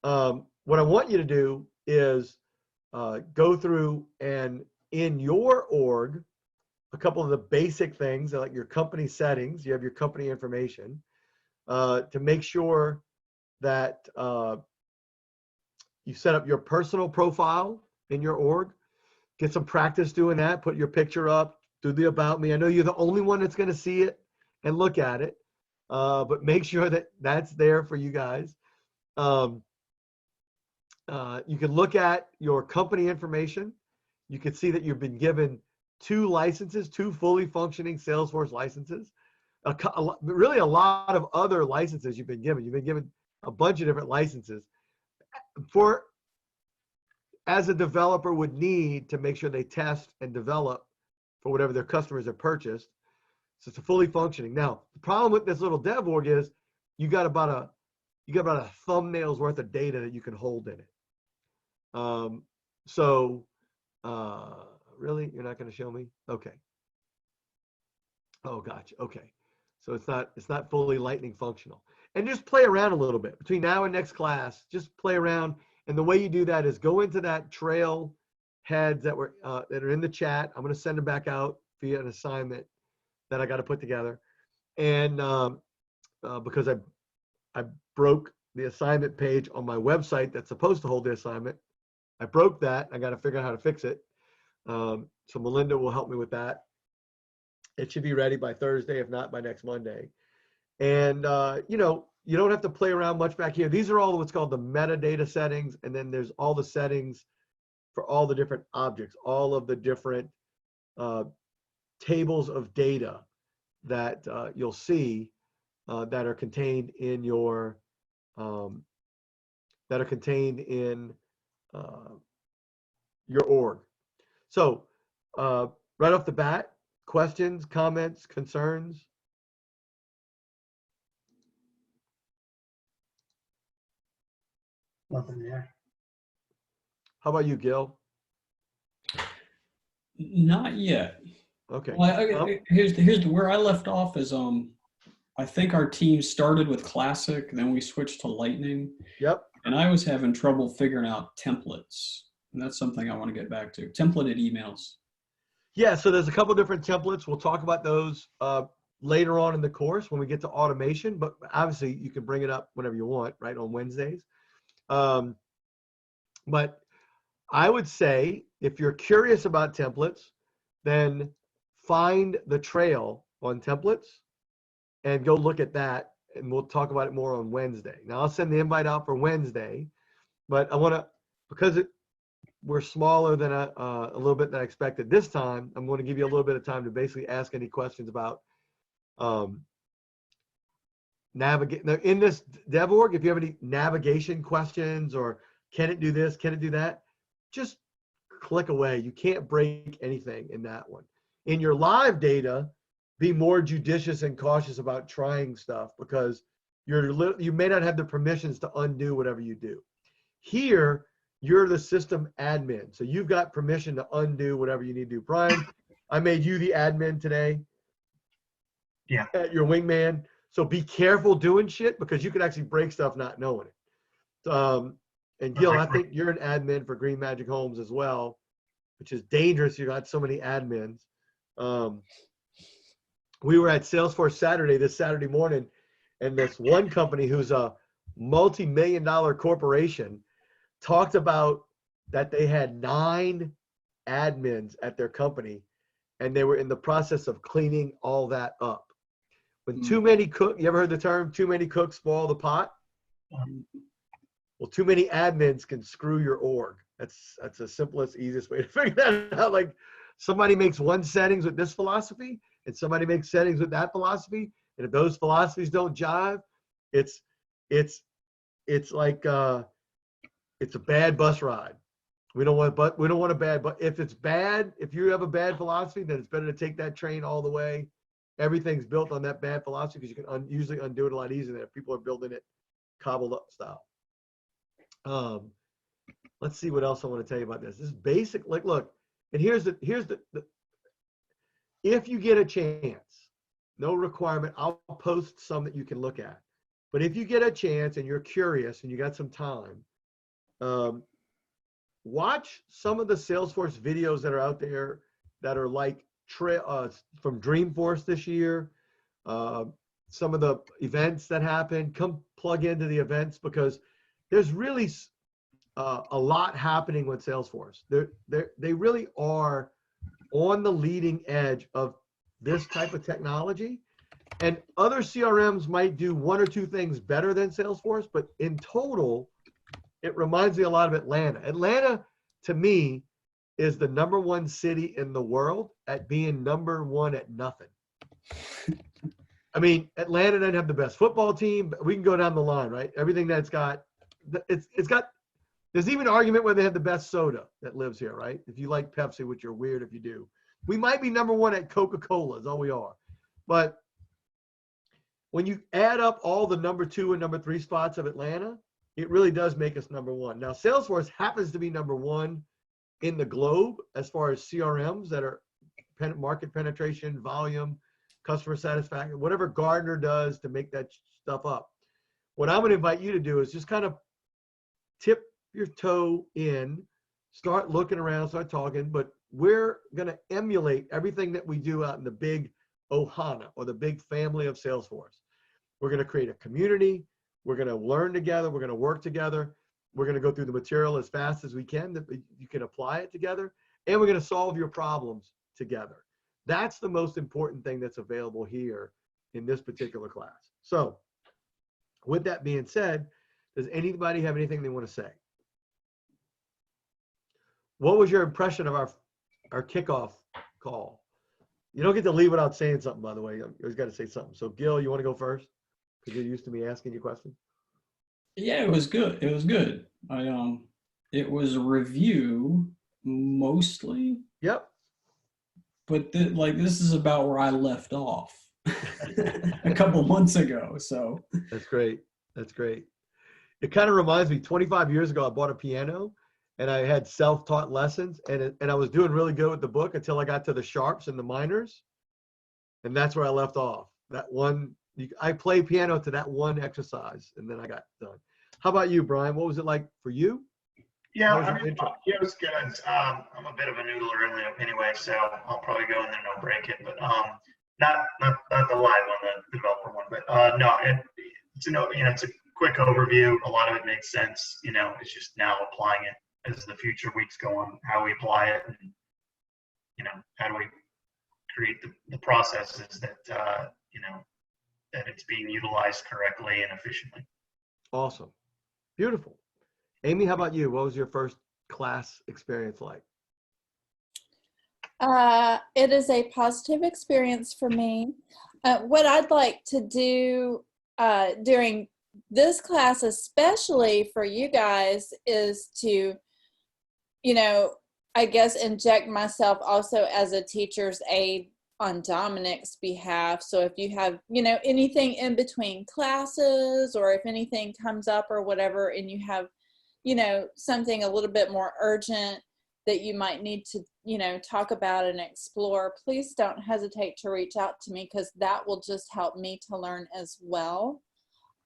what I want you to do is go through and in your org, a couple of the basic things like your company settings, you have your company information, to make sure that you set up your personal profile in your org. Get some practice doing that. Put your picture up. Do the About Me. I know you're the only one that's going to see it and look at it, but make sure that that's there for you guys. You can look at your company information. You can see that you've been given 2 licenses, 2 fully functioning Salesforce licenses. Really a lot of other licenses you've been given. You've been given a bunch of different licenses as a developer would need to make sure they test and develop for whatever their customers have purchased. So it's a fully functioning. Now, the problem with this little dev org is you got about a thumbnail's worth of data that you can hold in it. Really, you're not going to show me? Okay. Oh, gotcha. Okay. So it's not fully Lightning functional. And just play around a little bit between now and next class. Just play around. And the way you do that is go into that Trailhead that are in the chat. I'm going to send them back out via an assignment that I got to put together. And because I broke the assignment page on my website that's supposed to hold the assignment, I broke that. I got to figure out how to fix it. So Melinda will help me with that. It should be ready by Thursday, if not by next Monday. And you don't have to play around much back here. These are all what's called the metadata settings, and then there's all the settings for all the different objects, all of the different tables of data that you'll see that are contained in your your org. So right off the bat, questions, comments, concerns? Nothing there. How about you, Gil? Not yet. Okay. Well, here's where I left off is I think our team started with Classic, then we switched to Lightning. Yep. And I was having trouble figuring out templates. And that's something I want to get back to. Templated emails. Yeah, so there's a couple different templates. We'll talk about those later on in the course when we get to automation, but obviously you can bring it up whenever you want, right, on Wednesdays. But I would say if you're curious about templates, then find the trail on templates and go look at that and we'll talk about it more on Wednesday. Now I'll send the invite out for Wednesday, but I want to, because we're smaller than a little bit than I expected this time, I'm going to give you a little bit of time to basically ask any questions about navigate. Now in this dev org, if you have any navigation questions or can it do this, can it do that, just click away. You can't break anything in that one. In your live data, be more judicious and cautious about trying stuff because you may not have the permissions to undo whatever you do. Here, you're the system admin, so you've got permission to undo whatever you need to do. Brian, I made you the admin today. Yeah. At your wingman. So be careful doing shit because you could actually break stuff not knowing it. And Gil, I think you're an admin for Green Magic Homes as well, which is dangerous. You got so many admins. We were at Salesforce Saturday this Saturday morning, and this one company who's a multi-million-dollar corporation talked about that they had 9 admins at their company, and they were in the process of cleaning all that up. When too many cooks, you ever heard the term, too many cooks spoil the pot? Well, too many admins can screw your org. That's the simplest, easiest way to figure that out. Like somebody makes one settings with this philosophy and somebody makes settings with that philosophy. And if those philosophies don't jive, it's like, it's a bad bus ride. We don't want a bad, but if it's bad, if you have a bad philosophy, then it's better to take that train all the way. Everything's built on that bad philosophy because you can usually undo it a lot easier than if people are building it cobbled up style. Let's see what else I want to tell you about this. This is basic. Like, look, and here's the if you get a chance, no requirement, I'll post some that you can look at. But if you get a chance and you're curious and you got some time, watch some of the Salesforce videos that are out there that are like from Dreamforce this year, some of the events that happen. Come plug into the events because there's really a lot happening with Salesforce. They really are on the leading edge of this type of technology. And other CRMs might do 1 or 2 things better than Salesforce, but in total, it reminds me a lot of Atlanta. Atlanta, to me, is the #1 city in the world at being #1 at nothing. I mean, Atlanta doesn't have the best football team, but we can go down the line, right? Everything that's got, there's even an argument whether they have the best soda that lives here, right? If you like Pepsi, which you're weird if you do. We might be #1 at Coca-Cola is all we are. But when you add up all the #2 and #3 spots of Atlanta, it really does make us #1. Now, Salesforce happens to be #1 in the globe as far as CRMs that are market penetration, volume, customer satisfaction, whatever Gartner does to make that stuff up. What I'm going to invite you to do is just kind of tip your toe in, start looking around, start talking, but we're going to emulate everything that we do out in the big Ohana or the big family of Salesforce. We're going to create a community. We're going to learn together. We're going to work together. We're going to go through the material as fast as we can that you can apply it together. And we're going to solve your problems together. That's the most important thing that's available here in this particular class. So with that being said, does anybody have anything they want to say? What was your impression of our kickoff call? You don't get to leave without saying something, by the way. You always got to say something. So Gil, you want to go first? Because you're used to me asking you questions. Yeah, it was good. It was good. It was a review mostly. Yep. But this is about where I left off a couple months ago. So that's great. That's great. It kind of reminds me, 25 years ago, I bought a piano and I had self-taught lessons and I was doing really good with the book until I got to the sharps and the minors. And that's where I left off. That one, I played piano to that one exercise and then I got done. How about you, Brian? What was it like for you? Yeah, it was good. I'm a bit of a noodler anyway, so I'll probably go in there and I'll break it. But not the live one, the developer one. But no, it's a quick overview. A lot of it makes sense. It's just now applying it as the future weeks go on, how we apply it, and how do we create the processes that that it's being utilized correctly and efficiently. Awesome. Beautiful. Amy, how about you? What was your first class experience like? It is a positive experience for me. What I'd like to do during this class, especially for you guys, is to, you know, I guess inject myself also as a teacher's aide on Dominic's behalf. So if you have, you know, anything in between classes, or if anything comes up or whatever, and you have, you know, something a little bit more urgent that you might need to, you know, talk about and explore, please don't hesitate to reach out to me, because that will just help me to learn as well.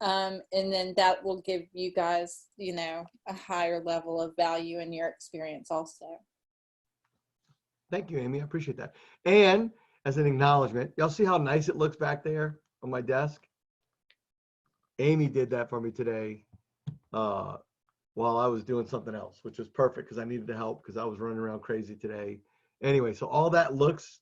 And then that will give you guys, you know, a higher level of value in your experience also. Thank you, Amy. I appreciate that. And as an acknowledgement, y'all see how nice it looks back there on my desk? Amy did that for me today while I was doing something else, which was perfect because I needed the help because I was running around crazy today. Anyway, so all that looks,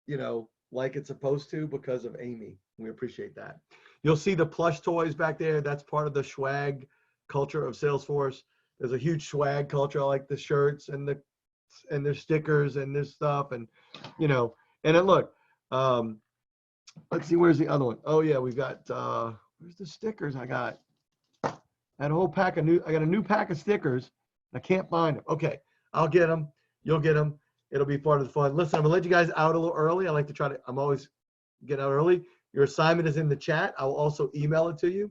you know, like it's supposed to because of Amy. We appreciate that. You'll see the plush toys back there. That's part of the swag culture of Salesforce. There's a huge swag culture. I like the shirts and there's stickers and there's stuff, and you know, and then look, let's see, where's the other one? Oh yeah, we've got where's the stickers? I got a whole pack of I got a new pack of stickers. I can't find them. Okay, I'll get them. You'll get them. It'll be part of the fun. Listen, I'm gonna let you guys out a little early. I like to try to, I'm always get out early. Your assignment is in the chat. I will also email it to you.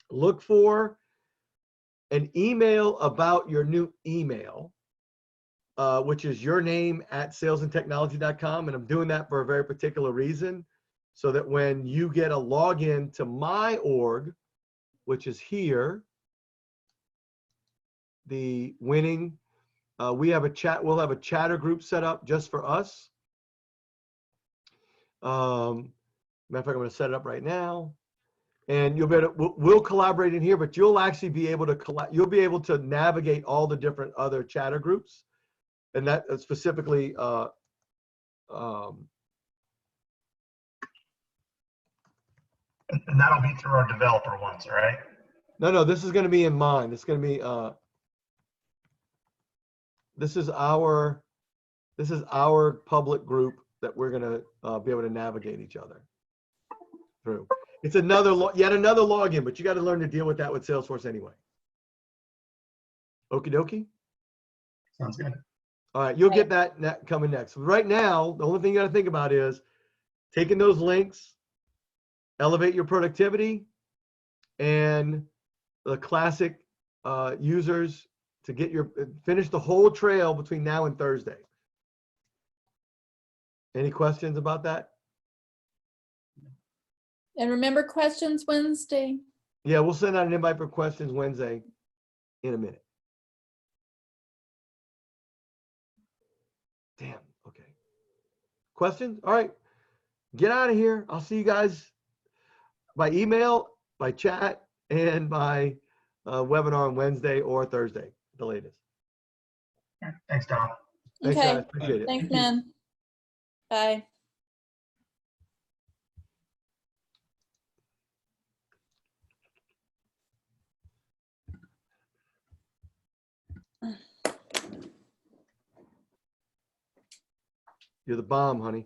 Look for an email about your new email, which is your name at salesandtechnology.com. And I'm doing that for a very particular reason, so that when you get a login to my org, which is here, the winning, we have a chat, we'll have a chatter group set up just for us. Matter of fact, I'm going to set it up right now, and you'll be able to, we'll collaborate in here, but you'll actually be able to you'll be able to navigate all the different other chatter groups, and that specifically And that'll be through our developer ones, right? no, this is going to be in mine. It's going to be this is our public group that we're going to be able to navigate each other through. It's yet another login, but you got to learn to deal with that with Salesforce anyway. Okie dokie. Sounds good. All right, you'll get that coming next. Right now, the only thing you got to think about is taking those links, elevate your productivity, and the classic users to get finish the whole trail between now and Thursday. Any questions about that? And remember, questions Wednesday. Yeah, we'll send out an invite for questions Wednesday in a minute. Damn, okay. Questions? All right, get out of here. I'll see you guys by email, by chat, and by webinar on Wednesday or Thursday, the latest. Thanks, Tom. Thanks, Okay. guys. Appreciate it. Thanks, man. Bye. You're the bomb, honey.